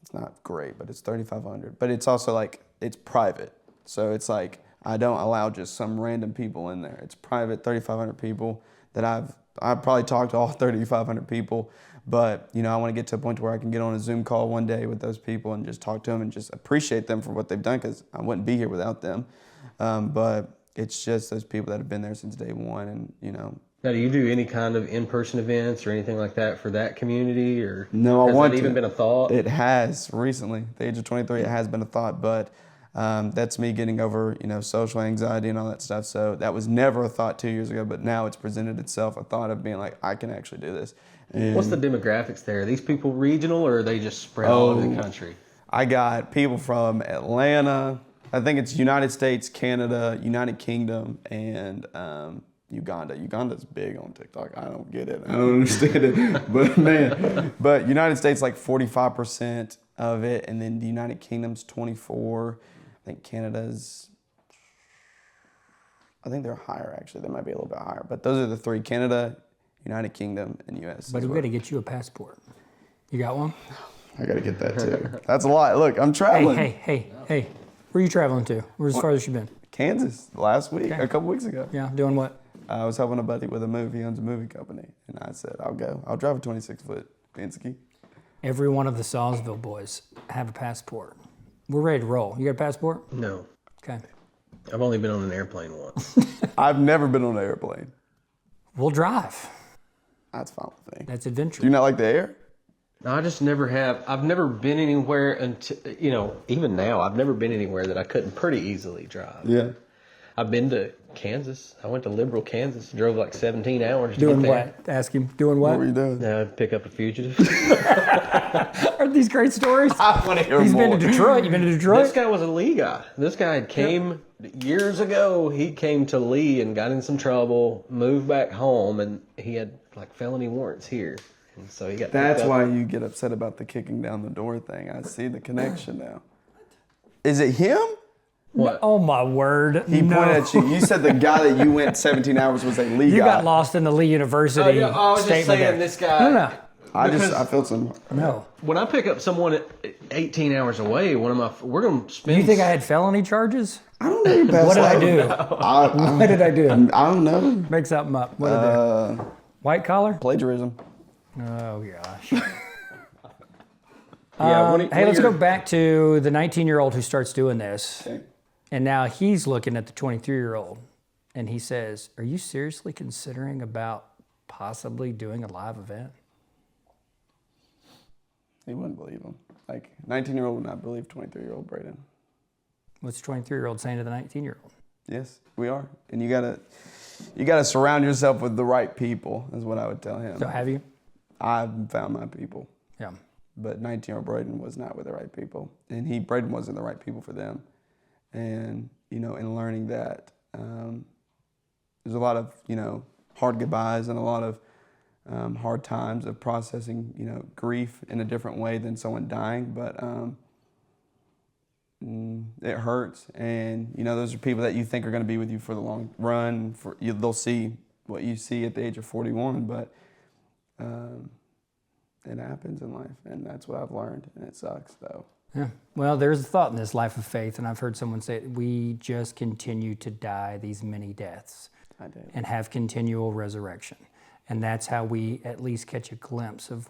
It's not great, but it's 3,500. But it's also it's private. So it's I don't allow just some random people in there. It's private, 3,500 people that I've probably talked to all 3,500 people. But, I want to get to a point where I can get on a Zoom call one day with those people and just talk to them and just appreciate them for what they've done because I wouldn't be here without them. But it's just those people that have been there since day one and, Now, do you do any kind of in-person events or anything like that for that community, or no? Has that even been a thought? It has recently. At the age of 23, it has been a thought, but That's me getting over, social anxiety and all that stuff. So that was never a thought 2 years ago, but now it's presented itself, a thought of being like, I can actually do this. And What's the demographics there? Are these people regional, or are they just spread all over the country? I got people from Atlanta. I think it's United States, Canada, United Kingdom, and Uganda. Uganda's big on TikTok. I don't get it. I don't understand it. But United States like 45% of it, and then the United Kingdom's 24%. I think Canada's, I think they're higher actually. They might be a little bit higher. But those are the three: Canada, United Kingdom, and U.S. But we got to get you a passport. You got one? I got to get that too. That's a lot. Look, I'm traveling. Hey. Where are you traveling to? Where's the farthest you been? Kansas last week, Okay. a couple weeks ago. Yeah, doing what? I was helping a buddy with a move. He owns a movie company. And I said, I'll go. I'll drive a 26-foot Penske. Every one of the Salisville boys have a passport. We're ready to roll. You got a passport? No. Okay. I've only been on an airplane once. I've never been on an airplane. We'll drive. That's fine with me. That's adventure. Do you not like the air? No, I just never have. I've never been anywhere until, even now, I've never been anywhere that I couldn't pretty easily drive. Yeah. I've been to Kansas. I went to Liberal, Kansas. Drove like 17 hours to Doing get there. what? Ask him. Doing what? What were you doing? Now I'd pick up a fugitive. Aren't these great stories? I want to hear He's more. been to Detroit. You been to Detroit? This guy was a Lee guy. This guy came years ago. He came to Lee and got in some trouble, moved back home, and he had like felony warrants here. And so he got That's picked up. why you get upset about the kicking down the door thing. I see the connection now. Is it him? What? Oh my word! He pointed at you. You said the guy that you went 17 hours was a Lee guy. You got lost in the Lee University I was just statement saying there. this guy. No. I felt some. No. When I pick up someone 18 hours away, we're going to spend. You think I had felony charges? I don't know. You passed What did I out. do? What did I do? I don't know. Make something up. What did I do? White collar? Plagiarism. Oh gosh. Yeah. Hey, let's go back to the 19-year-old who starts doing this. Okay. And now he's looking at the 23-year-old and he says, are you seriously considering about possibly doing a live event? He wouldn't believe him. Like, 19-year-old would not believe 23-year-old Braden. What's the 23-year-old saying to the 19-year-old? Yes, we are. And you gotta surround yourself with the right people, is what I would tell him. So have you? I've found my people. Yeah. But 19-year-old Braden was not with the right people. And Braden wasn't the right people for them. And, in learning that, there's a lot of, hard goodbyes and a lot of hard times of processing, grief in a different way than someone dying. But it hurts. And, those are people that you think are going to be with you for the long run. They'll see what you see at the age of 41. But it happens in life. And that's what I've learned. And it sucks, though. Yeah. Well, there's a thought in this life of faith, and I've heard someone say, we just continue to die these many deaths I did. and have continual resurrection. And that's how we at least catch a glimpse of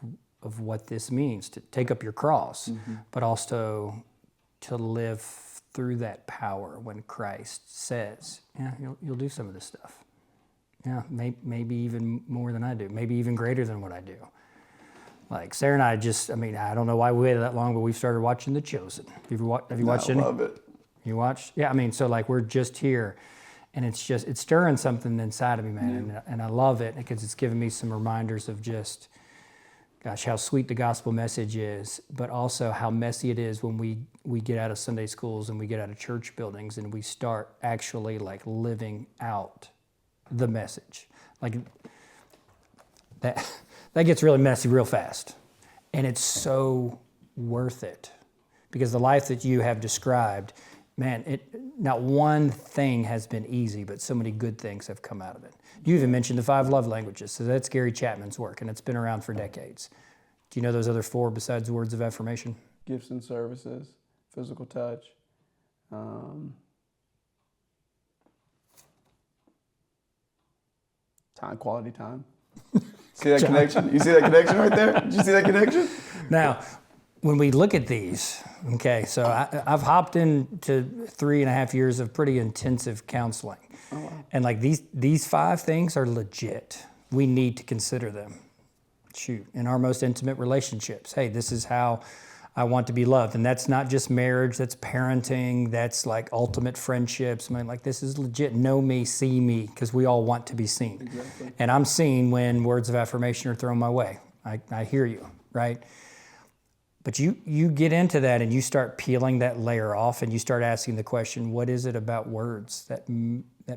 what this means, to take up your cross, but also to live through that power when Christ says, yeah, you'll do some of this stuff. Yeah, maybe even more than I do, maybe even greater than what I do. Like Sarah and I I don't know why we waited that long, but we've started watching The Chosen. Have you watched any? I love it. You watched? Yeah, so like we're just here, and it's stirring something inside of me, man, and I love it because it's giving me some reminders of just, gosh, how sweet the gospel message is, but also how messy it is when we get out of Sunday schools and we get out of church buildings and we start actually like living out the message. Like that gets really messy real fast. And it's so worth it because the life that you have described, man, not one thing has been easy, but so many good things have come out of it. You even mentioned the 5 love languages. So that's Gary Chapman's work, and it's been around for decades. Do you know those other 4 besides words of affirmation? Gifts and services, physical touch. Quality time. See that connection? You see that connection right there? Did you see that connection? Now, when we look at these, okay, so I've hopped into 3.5 years of pretty intensive counseling. Oh, wow. And like these 5 things are legit. We need to consider them. Shoot, in our most intimate relationships. Hey, this is how I want to be loved. And that's not just marriage, that's parenting, that's like ultimate friendships. I mean, like, this is legit, know me, see me, because we all want to be seen. Exactly. And I'm seen when words of affirmation are thrown my way. I hear you, right? But you get into that and you start peeling that layer off and you start asking the question, what is it about words that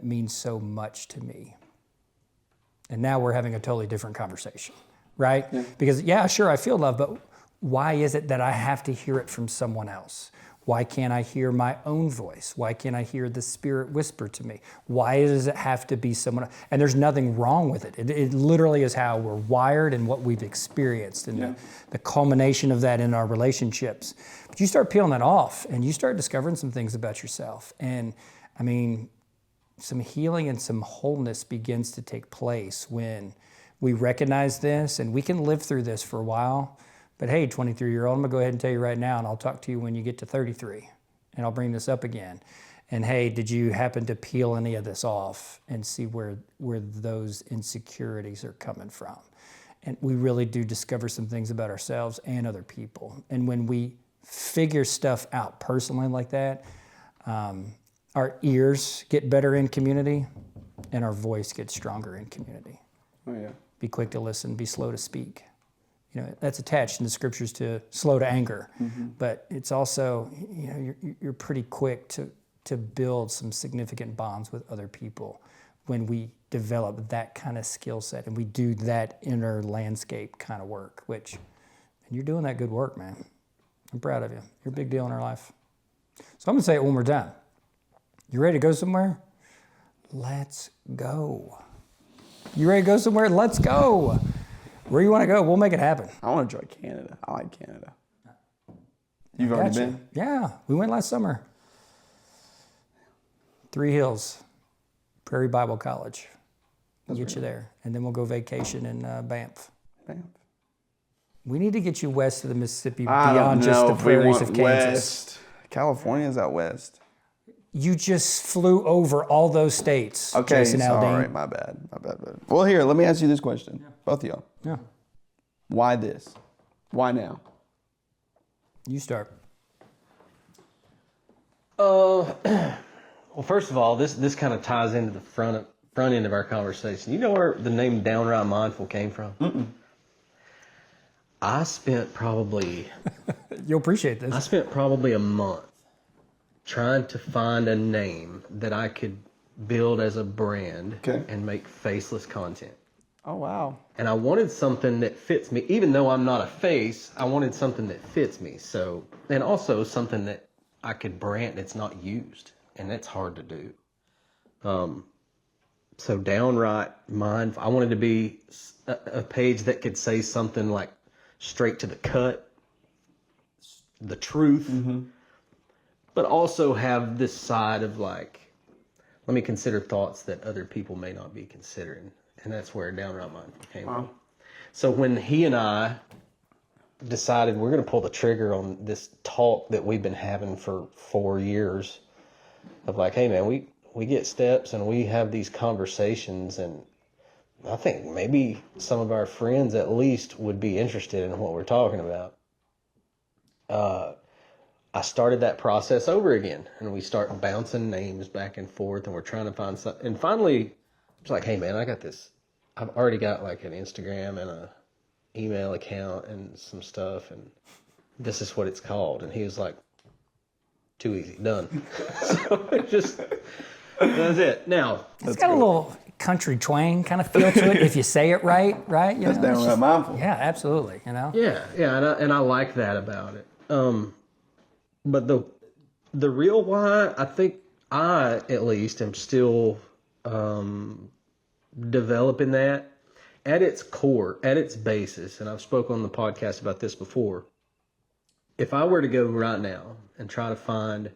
means so much to me? And now we're having a totally different conversation, right? Yeah. Because, yeah, sure, I feel love, but why is it that I have to hear it from someone else? Why can't I hear my own voice? Why can't I hear the Spirit whisper to me? Why does it have to be someone else? And there's nothing wrong with it. It literally is how we're wired and what we've experienced and the culmination of that in our relationships. But you start peeling that off and you start discovering some things about yourself. And I mean, some healing and some wholeness begins to take place when we recognize this, and we can live through this for a while. But hey, 23-year-old, I'm going to go ahead and tell you right now, and I'll talk to you when you get to 33, and I'll bring this up again. And hey, did you happen to peel any of this off and see where those insecurities are coming from? And we really do discover some things about ourselves and other people. And when we figure stuff out personally like that, our ears get better in community, and our voice gets stronger in community. Oh, yeah. Be quick to listen, be slow to speak. You know, that's attached in the scriptures to slow to anger, but it's also, you know, you're pretty quick to build some significant bonds with other people when we develop that kind of skill set and we do that inner landscape kind of work, and you're doing that good work, man. I'm proud of you. You're a big deal in our life. So I'm going to say it one more time. You ready to go somewhere? Let's go. You ready to go somewhere? Let's go. Where you want to go, we'll make it happen. I want to enjoy Canada. I like Canada. You've already been? Yeah, we went last summer. 3 Hills, Prairie Bible College. We'll get you there. And then we'll go vacation in Banff. Banff. We need to get you west of the Mississippi beyond just the prairies of Kansas. West. California's out west. You just flew over all those states, Okay, Jason Aldean. Sorry, my bad. Well, here, let me ask you this question. Both of y'all. Yeah. Why this? Why now? You start. Well, first of all, this kind of ties into the front end of our conversation. You know where the name Downright Mindful came from? Mm-mm. I spent probably... You'll appreciate this. I spent probably a month trying to find a name that I could build as a brand and make faceless content. Oh, wow. And I wanted something that fits me. Even though I'm not a face, I wanted something that fits me. So, and also something that I could brand that's not used. And that's hard to do. So Downright Mindful, I wanted to be a page that could say something like straight to the cut, the truth, but also have this side of like, let me consider thoughts that other people may not be considering. And that's where Downright Mindful came from. So when he and I decided we're going to pull the trigger on this talk that we've been having for 4 years of like, hey man, we get steps and we have these conversations, and I think maybe some of our friends at least would be interested in what we're talking about. I started that process over again, and we start bouncing names back and forth, and we're trying to find something. And finally, it's like, hey man, I got this. I've already got like an Instagram and a email account and some stuff, and this is what it's called. And he was like, too easy, done. So it just, that's it. Now, it's got a little country twang kind of feel to it if you say it right? You that's Downright Mindful. Yeah, absolutely. You know. Yeah, and I like that about it. But the real why, I think I at least am still developing that. At its core, at its basis, and I've spoken on the podcast about this before, if I were to go right now and try to find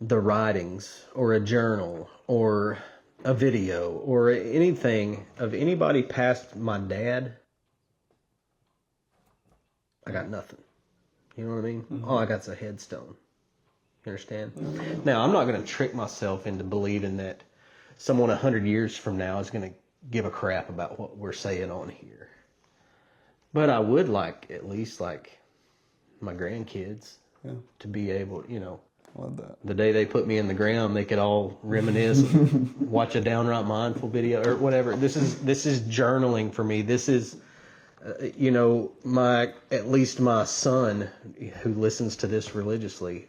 the writings or a journal or a video or anything of anybody past my dad, I got nothing. You know what I mean? Mm-hmm. All I got's a headstone. You understand? Mm-hmm. Now, I'm not going to trick myself into believing that someone 100 years from now is going to give a crap about what we're saying on here. But I would like, at least like my grandkids to be able, Love that. the day they put me in the ground, they could all reminisce, watch a Downright Mindful video or whatever. This is journaling for me. This is, at least my son who listens to this religiously,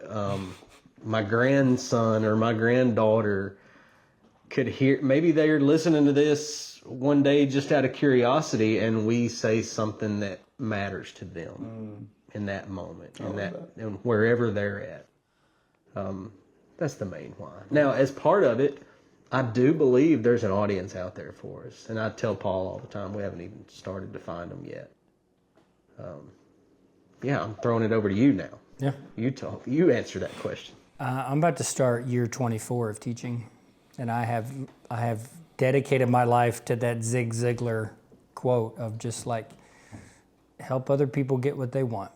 my grandson or my granddaughter could hear, maybe they're listening to this one day just out of curiosity, and we say something that matters to them in that moment, and wherever they're at. That's the main why. Now, as part of it, I do believe there's an audience out there for us, and I tell Paul all the time we haven't even started to find them yet. I'm throwing it over to you now. Yeah. You answer that question. I'm about to start year 24 of teaching, and I have dedicated my life to that Zig Ziglar quote of just like, help other people get what they want,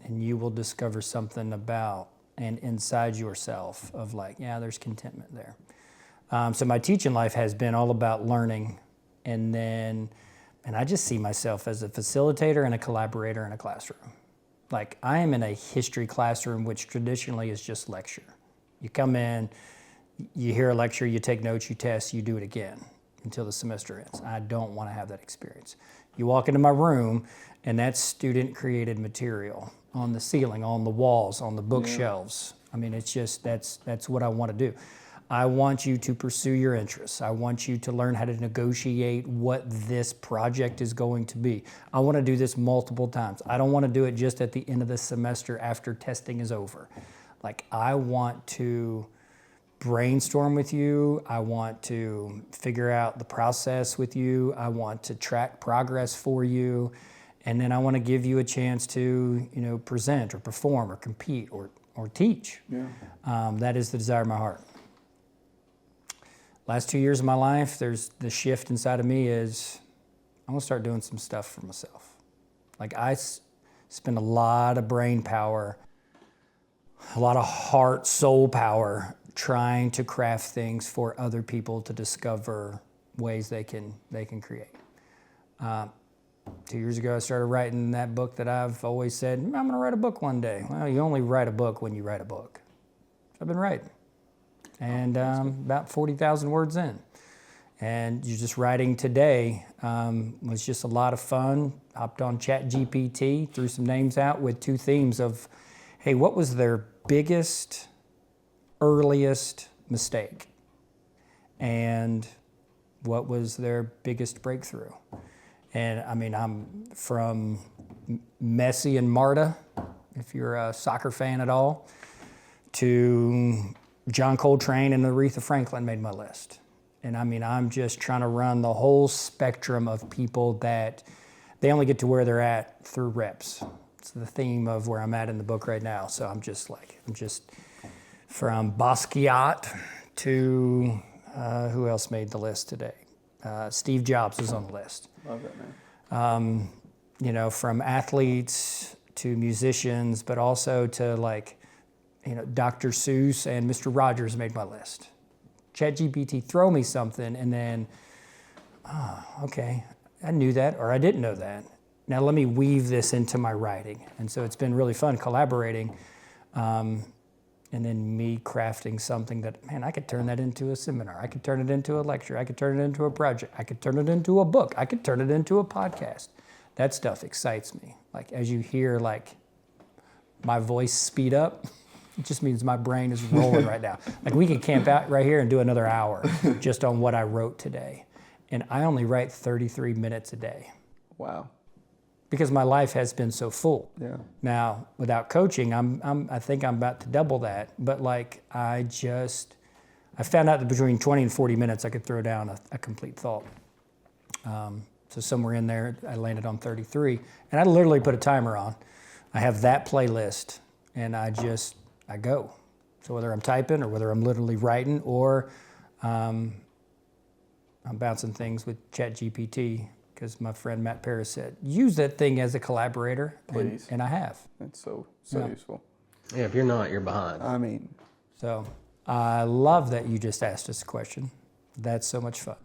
and you will discover something about and inside yourself of like, yeah, there's contentment there. So my teaching life has been all about learning, and I just see myself as a facilitator and a collaborator in a classroom. Like, I am in a history classroom, which traditionally is just lecture. You come in, you hear a lecture, you take notes, you test, you do it again until the semester ends. I don't want to have that experience. You walk into my room, and that's student-created material on the ceiling, on the walls, on the bookshelves. I mean, it's just, that's what I want to do. I want you to pursue your interests. I want you to learn how to negotiate what this project is going to be. I want to do this multiple times. I don't want to do it just at the end of the semester after testing is over. Like, I want to brainstorm with you. I want to figure out the process with you. I want to track progress for you. And then I want to give you a chance to, present or perform or compete or teach. Yeah. That is the desire of my heart. Last 2 years of my life, there's the shift inside of me is I'm going to start doing some stuff for myself. Like, I spend a lot of brain power, a lot of heart, soul power trying to craft things for other people to discover ways they can create. 2 years ago, I started writing that book that I've always said, I'm going to write a book one day. Well, you only write a book when you write a book. So I've been writing. And about 40,000 words in. And you're just writing today was just a lot of fun. Hopped on ChatGPT, threw some names out with 2 themes of, hey, what was their biggest, earliest mistake? And what was their biggest breakthrough? And I mean, I'm from Messi and Marta, if you're a soccer fan at all, to John Coltrane and Aretha Franklin made my list. And I mean, I'm just trying to run the whole spectrum of people that they only get to where they're at through reps. It's the theme of where I'm at in the book right now. So I'm just from Basquiat to who else made the list today? Steve Jobs is on the list. Love that, man. From athletes to musicians, but also to Dr. Seuss and Mr. Rogers made my list. ChatGPT, throw me something, and then, okay, I knew that, or I didn't know that. Now let me weave this into my writing. And so it's been really fun collaborating, and then me crafting something that, man, I could turn that into a seminar. I could turn it into a lecture. I could turn it into a project. I could turn it into a book. I could turn it into a podcast. That stuff excites me. Like, as you hear, my voice speed up, it just means my brain is rolling right now. Like, we could camp out right here and do another hour just on what I wrote today. And I only write 33 minutes a day. Wow. Because my life has been so full. Yeah. Now, without coaching, I think I'm about to double that. But I found out that between 20 and 40 minutes, I could throw down a complete thought. So somewhere in there, I landed on 33. And I literally put a timer on. I have that playlist, and I go. So whether I'm typing or whether I'm literally writing or I'm bouncing things with ChatGPT, because my friend Matt Paris said, use that thing as a collaborator. Please. And I have. It's so useful. Yeah, if you're not, you're behind. I mean. So I love that you just asked us a question. That's so much fun.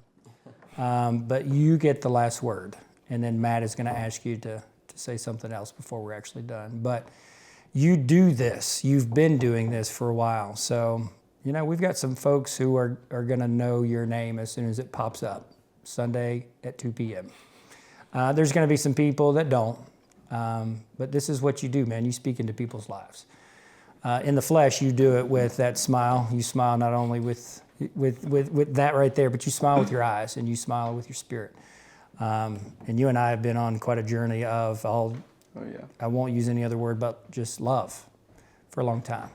But you get the last word. And then Matt is going to ask you to say something else before we're actually done. But you do this. You've been doing this for a while. So, we've got some folks who are going to know your name as soon as it pops up, Sunday at 2 p.m. There's going to be some people that don't. But this is what you do, man. You speak into people's lives. In the flesh, you do it with that smile. You smile not only with that right there, but you smile with your eyes and you smile with your spirit. And you and I have been on quite a journey of I won't use any other word but just love for a long time,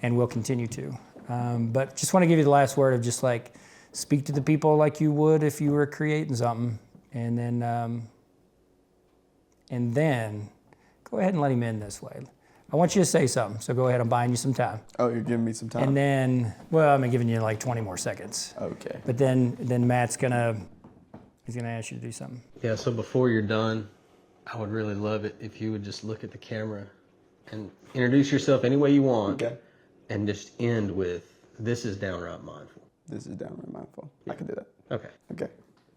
and we'll continue to. But just want to give you the last word of just like speak to the people like you would if you were creating something, and then go ahead and let him in this way. I want you to say something, so go ahead. I'm buying you some time. Oh, you're giving me some time. And then, well, I'm giving you like 20 more seconds. Okay. But then Matt's he's gonna ask you to do something. Yeah, so before you're done, I would really love it if you would just look at the camera and introduce yourself any way you want. Okay. And just end with, this is Downright Mindful. This is Downright Mindful. I can do that. Okay. Okay.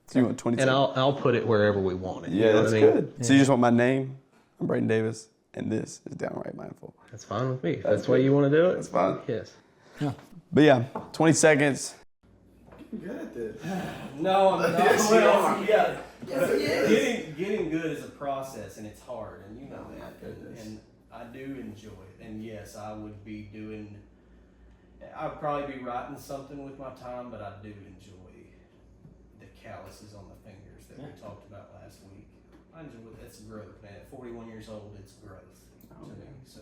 So you want 20 And seconds? I'll put it wherever we want it. Yeah, you know that's what I mean? good. So you just want my name? I'm Braden Davis, and this is Downright Mindful. That's fine with me. If that's the way you want to do it. That's fine. Yes. Yeah. But yeah, 20 seconds. You're good at this. No, I'm not. Yes, you are. Yeah. Yes, he is. Getting good is a process, and it's hard, and you know that. goodness. And I do enjoy it. And yes, I would be doing. I'd probably be writing something with my time, but I do enjoy the calluses on the fingers that we talked about last week. I enjoy it. It's growth, man. At 41 years old, it's growth to me. So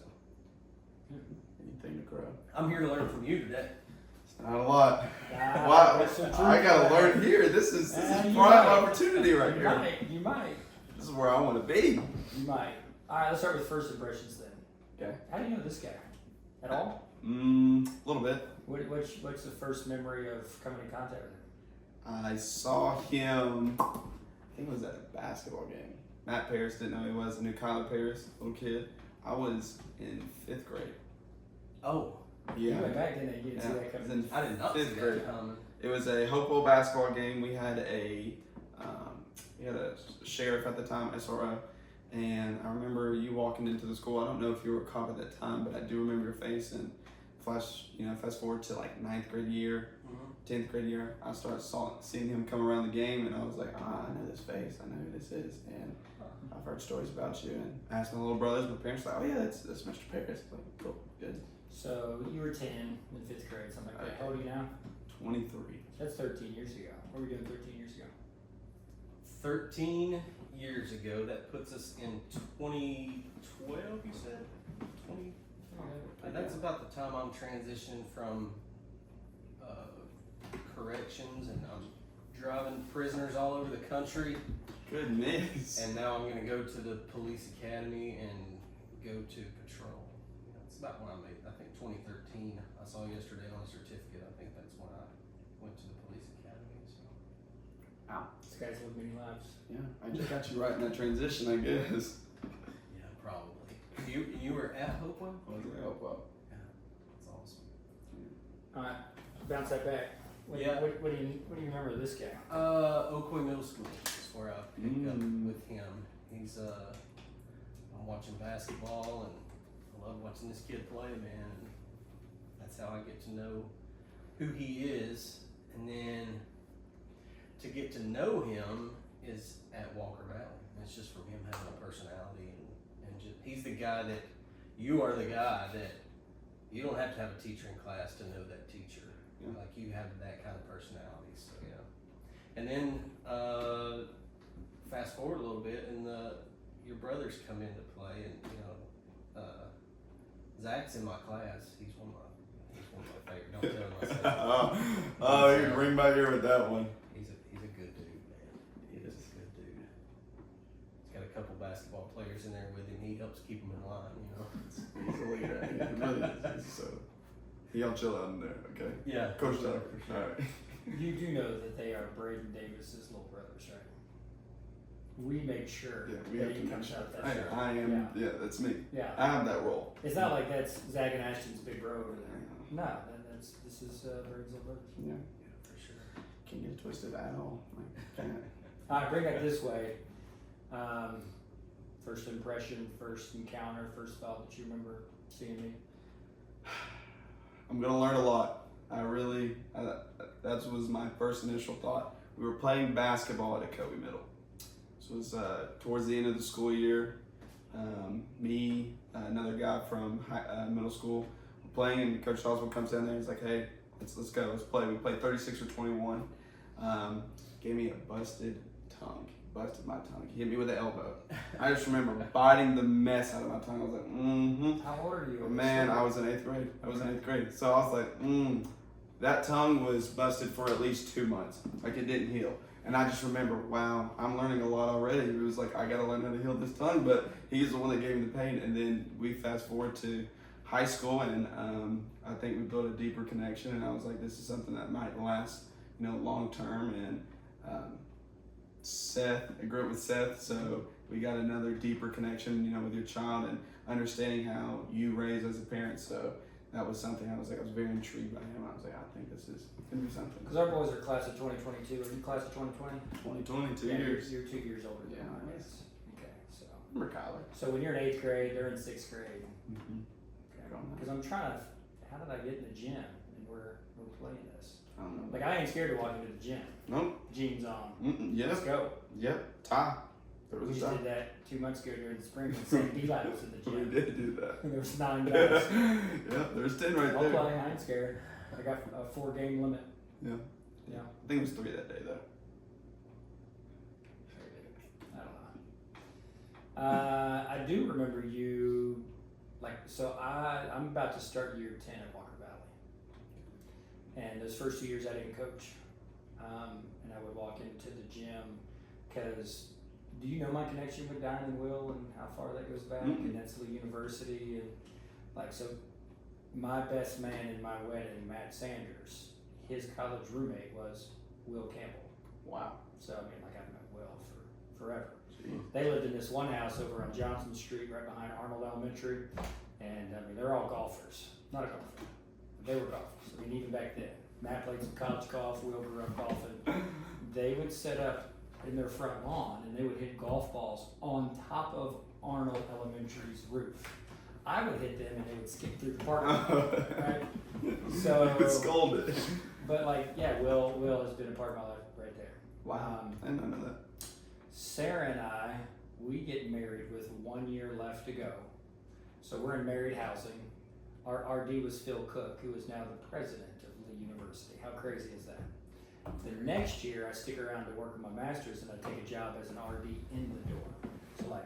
Anything to grow. I'm here to learn from you today. Not a lot. Ah, Wow, that's so true. I gotta learn here. This is You prime might. opportunity right You here. might. You might. This is where I want to be. You might. All right, let's start with first impressions then. Okay. How do you know this guy? At all? A little bit. What's the first memory of coming in contact with him? I saw him. I think it was at a basketball game. Matt Paris didn't know who he was. I knew Kyler Paris, little kid. I was in 5th grade. Oh, You went back, didn't you? You didn't see Yeah, that I was coming. in I did not see 5th that grade. coming. It was a Hopewell basketball game. We had a sheriff at the time, SRO, and I remember you walking into the school. I don't know if you were a cop at that time, but I do remember your face. And fast forward to like 9th grade year, 10th grade year, I started seeing him come around the game, and I was like, I know this face. I know who this is, and I've heard stories about you. And I asked my little brothers, my parents were like, oh yeah, that's Mr. Paris. I'm like, cool, good. So you were 10 in 5th grade, something like that. How old are you now? 23. That's 13 years ago. What were you doing 13 years ago? 13 years ago, that puts us in 2012, you said? 20. That's about the time I'm transitioning from corrections, and I'm driving prisoners all over the country. Goodness. And now I'm going to go to the police academy and go to patrol. That's about when I made, I think 2013. I saw yesterday on a certificate. I think that's when I went to the police academy. So. Wow. This guy's lived many lives. Yeah, I just got you right in that transition, I guess. Yeah, probably. You were at Hopewell? I was like, oh, well. Yeah, that's awesome. All right, bounce that back. What do you remember of this guy? Oakwood Middle School is where I picked up with him. He's I'm watching basketball, and I love watching this kid play, man. And that's how I get to know who he is, and then to get to know him is at Walker Valley. It's just from him having a personality, and just, he's the guy that you are the guy that you don't have to have a teacher in class to know that teacher. Yeah. Like you have that kind of personality. So yeah. And then fast forward a little bit, and your brothers come into play, and Zach's in my class. He's one of my favorite. Don't tell him I said. Oh, you can ring my ear with that one. He's a good dude, man. He is a good dude. He's got a couple basketball players in there with him. He helps keep them in line, you know. He's a leader. He really is. So, y'all chill out in there, okay? Yeah, Coach for Tucker. sure. All right. You do know that they are Braden Davis's little brothers, right? We make sure Yeah, we that have he to make comes sure. out that shirt. I am. Yeah, that's me. Yeah. I have that role. It's not like that's Zach and Ashton's big bro over there. No, this is Braden's little brothers. Yeah. For sure. Can't get it twisted at all. Like, All right, bring it this way. First impression, first encounter, first thought that you remember seeing me? I'm gonna learn a lot. That was my first initial thought. We were playing basketball at Kobe Middle. So it was towards the end of the school year. Me, another guy from middle school, were playing, and Coach Oswald comes down there. He's like, "Hey, let's go, let's play." We played 36 or 21. Gave me a busted tongue. Busted my tongue. He hit me with the elbow. I just remember biting the mess out of my tongue. I was like, How old are you? Man, I was in 8th grade. So I was like, that tongue was busted for at least 2 months. Like, it didn't heal. And I just remember, wow, I'm learning a lot already. It was like, I gotta learn how to heal this tongue, but he's the one that gave me the pain. And then we fast forward to high school, and I think we built a deeper connection, and I was like, this is something that might last, long term. And I grew up with Seth, so we got another deeper connection, with your child and understanding how you raise as a parent. So that was something I was very intrigued by him. I was like, I think this is gonna be something. Because our boys are class of 2022. Are you class of 2020? 2020, 2 Yeah, years. You're 2 years older than Yeah, mine. nice. Okay, so. Remember Kyler? So when you're in 8th grade, they're in 6th grade. Mm-hmm. Okay. Because I'm trying to, how did I get in the gym and we're playing this? I don't know. Like, I ain't scared to walk into the gym. Nope. Jeans on. Yep. Let's go. Yep. Tie. There We was a just tie. did that 2 months ago during the spring when Sam Eli was in the We gym. did do that. And there was 9 guys. Yep. There's 10 right I'll there. play. I ain't scared. I got a 4-game limit. Yeah. Yeah. I think it was 3 that day though. I don't know. I do remember you, I'm about to start year 10 at Walker Valley. And those first 2 years I didn't coach. And I would walk into the gym because, do you know my connection with Diane and Will and how far that goes back? Mm-hmm. And that's Lee University. And so my best man in my wedding, Matt Sanders, his college roommate was Will Campbell. Wow. So, I've known Will for forever. Jeez. They lived in this one house over on Johnson Street right behind Arnold Elementary. And, they're all golfers. Not a golfer. But they were golfers. Even back then. Matt played some college golf. Will grew up golfing. They would set up in their front lawn and they would hit golf balls on top of Arnold Elementary's roof. I would hit them and they would skip through the parking lot, right? So, You scolded. but Will has been a part of my life right there. Wow. I didn't know that. Sarah and I, we get married with 1 year left to go. So we're in married housing. Our RD was Phil Cook, who is now the president of Lee University. How crazy is that? The next year, I stick around to work on my master's and I take a job as an RD in the dorm. So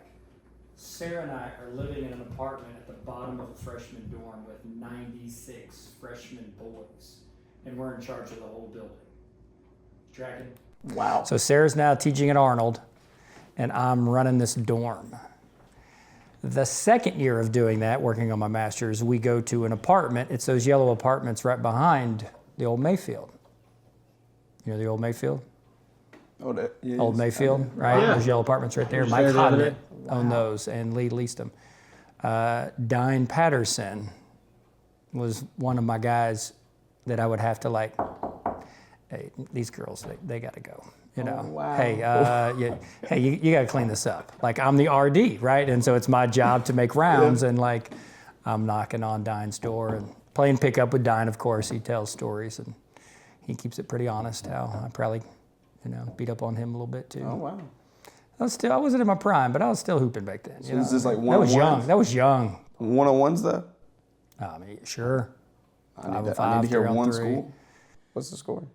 Sarah and I are living in an apartment at the bottom of a freshman dorm with 96 freshman boys. And we're in charge of the whole building. Tracking? Wow. So Sarah's now teaching at Arnold, and I'm running this dorm. The second year of doing that, working on my master's, we go to an apartment. It's those yellow apartments right behind the old Mayfield. You know the old Mayfield? Old Mayfield, right? Yeah. Those yellow apartments right there. Was Mike there the other Hodnett day? owned those, and Lee leased them. Dine Patterson was one of my guys that I would have to hey, these girls, they got to go. wow. Hey, you got to clean this up. I'm the RD, right? And so it's my job to make rounds, and I'm knocking on Dine's door and playing pickup with Dine. Of course, he tells stories and he keeps it pretty honest. How I probably, beat up on him a little bit too. Oh, wow. I wasn't in my prime, but I was still hooping back then. So is this like That was young. one-on-ones? That was young. One-on-ones though? Sure. I need 5-on-5, to hear 3-on-3. one school. What's the score?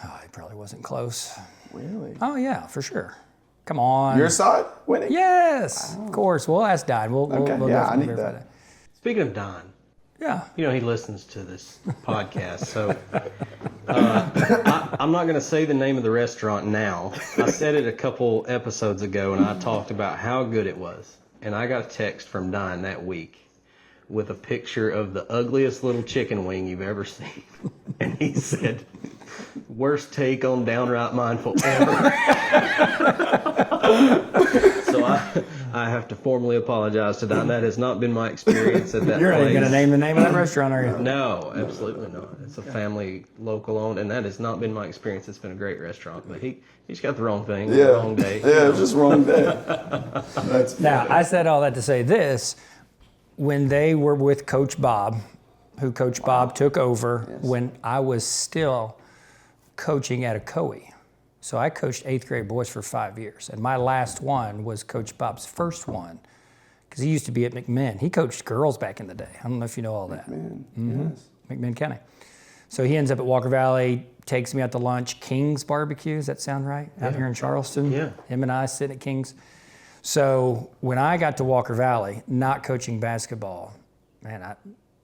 Oh, he probably wasn't close. Really? Oh yeah, for sure. Come on. Your side winning? Yes, of course. We'll ask Don. We'll Okay, we'll yeah, I definitely need verify that. Speaking of Don, Yeah. he listens to this podcast, so I'm not going to say the name of the restaurant now. I said it a couple episodes ago, and I talked about how good it was. And I got a text from Don that week with a picture of the ugliest little chicken wing you've ever seen. And he said, worst take on Downright Mindful ever. So I have to formally apologize to that. That has not been my experience at that You're not place. even going to name the name of that restaurant, are you? No, absolutely not. It's a family local owned, and that has not been my experience. It's been a great restaurant, but he's got the wrong thing, on the wrong day. Yeah, it's just wrong day. That's Now, I said all that to say this. When they were with Coach Bob, who Coach Bob took over when I was still coaching at a COE. So I coached 8th grade boys for 5 years. And my last one was Coach Bob's first one because he used to be at McMinn. He coached girls back in the day. I don't know if you know all that. Yes. McMinn County. So he ends up at Walker Valley, takes me out to lunch. King's Barbecue, does that sound right? Out here in Charleston. Yeah. Him and I sitting at King's. So when I got to Walker Valley, not coaching basketball, man,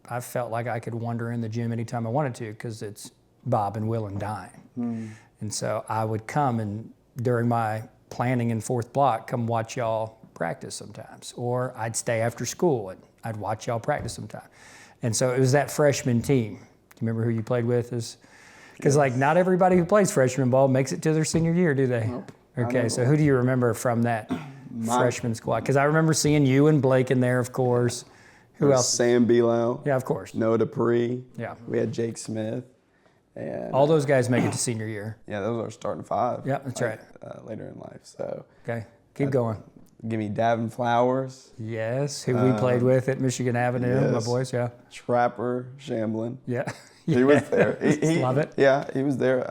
I felt like I could wander in the gym anytime I wanted to because it's Bob and Will and Dime. And so I would come and during my planning in 4th block, come watch y'all practice sometimes. Or I'd stay after school and I'd watch y'all practice sometime. And so it was that freshman team. Do you remember who you played with? Because like not everybody who plays freshman ball makes it to their senior year, do they? Nope. Okay, so who do you remember from that freshman squad? Because I remember seeing you and Blake in there, of course. Who else? Sam Below. Yeah, of course. Noah Dupree. Yeah. We had Jake Smith. And All those guys make it to senior year. yeah, those are starting 5. Yep, that's right. Later in life. So Okay, keep going. give me Davin Flowers, Yes, who we played with at Michigan Avenue, my yes. boys, yeah. Trapper Shamblin. Yeah. He was there. He Love it. Yeah, he was there.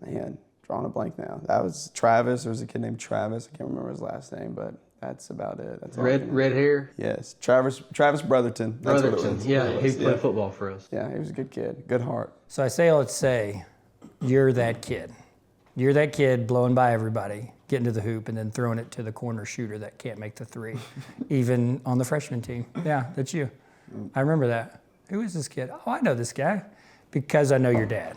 Man, drawing a blank now. That was Travis. There was a kid named Travis. I can't remember his last name, but that's about it. That's all I can Red hair. Yes, Travis Brotherton. That's what it Brotherton. was. Yeah, It he was, played football for us. Yeah, he was a good kid. Good heart. So I say, let's say, you're that kid. You're that kid blowing by everybody, getting to the hoop, and then throwing it to the corner shooter that can't make the 3, even on the freshman team. Yeah, that's you. I remember that. Who is this kid? Oh, I know this guy because I know your dad.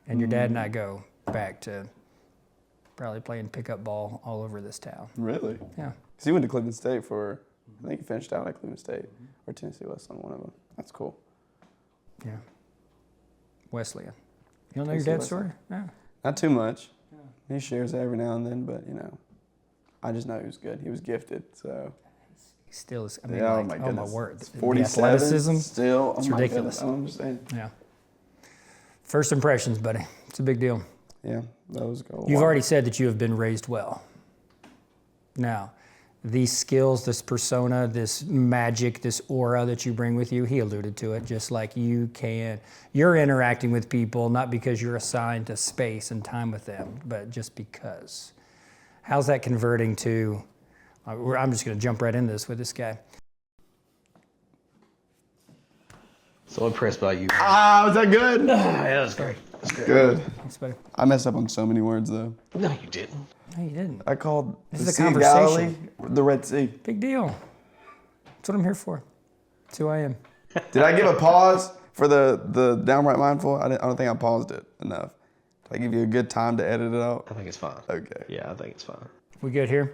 And your dad and I go back to probably playing pickup ball all over this town. Really? Yeah. Because he went to Cleveland State for, I think he finished out at Cleveland State or Tennessee Wesleyan, one of them. That's cool. Yeah. Wesleyan. You don't know your Tennessee dad's story? Yeah. Not too much. He shares it every now and then, but I just know he was good. He was gifted, so. He still is. I mean, Yeah, like, oh my oh my goodness. word. The 47 athleticism. still. It's oh my ridiculous. goodness, I don't understand. Yeah. First impressions, buddy. It's a big deal. Yeah, those go. You've already said that you have been raised well. Now, these skills, this persona, this magic, this aura that you bring with you, he alluded to it, just like you can. You're interacting with people not because you're assigned to space and time with them, but just because. How's that converting to, I'm just going to jump right into this with this guy. So impressed by you. Was that good? Yeah, that's great. That's great. Good. Thanks, buddy. I messed up on so many words, though. No, you didn't. No, you didn't. I called This the is a Sea of conversation. Galilee the Red Sea. Big deal. That's what I'm here for. That's who I am. Did I give a pause for the Downright Mindful? I don't think I paused it enough. Did I give you a good time to edit it out? I think it's fine. Okay. Yeah, I think it's fine. We good here?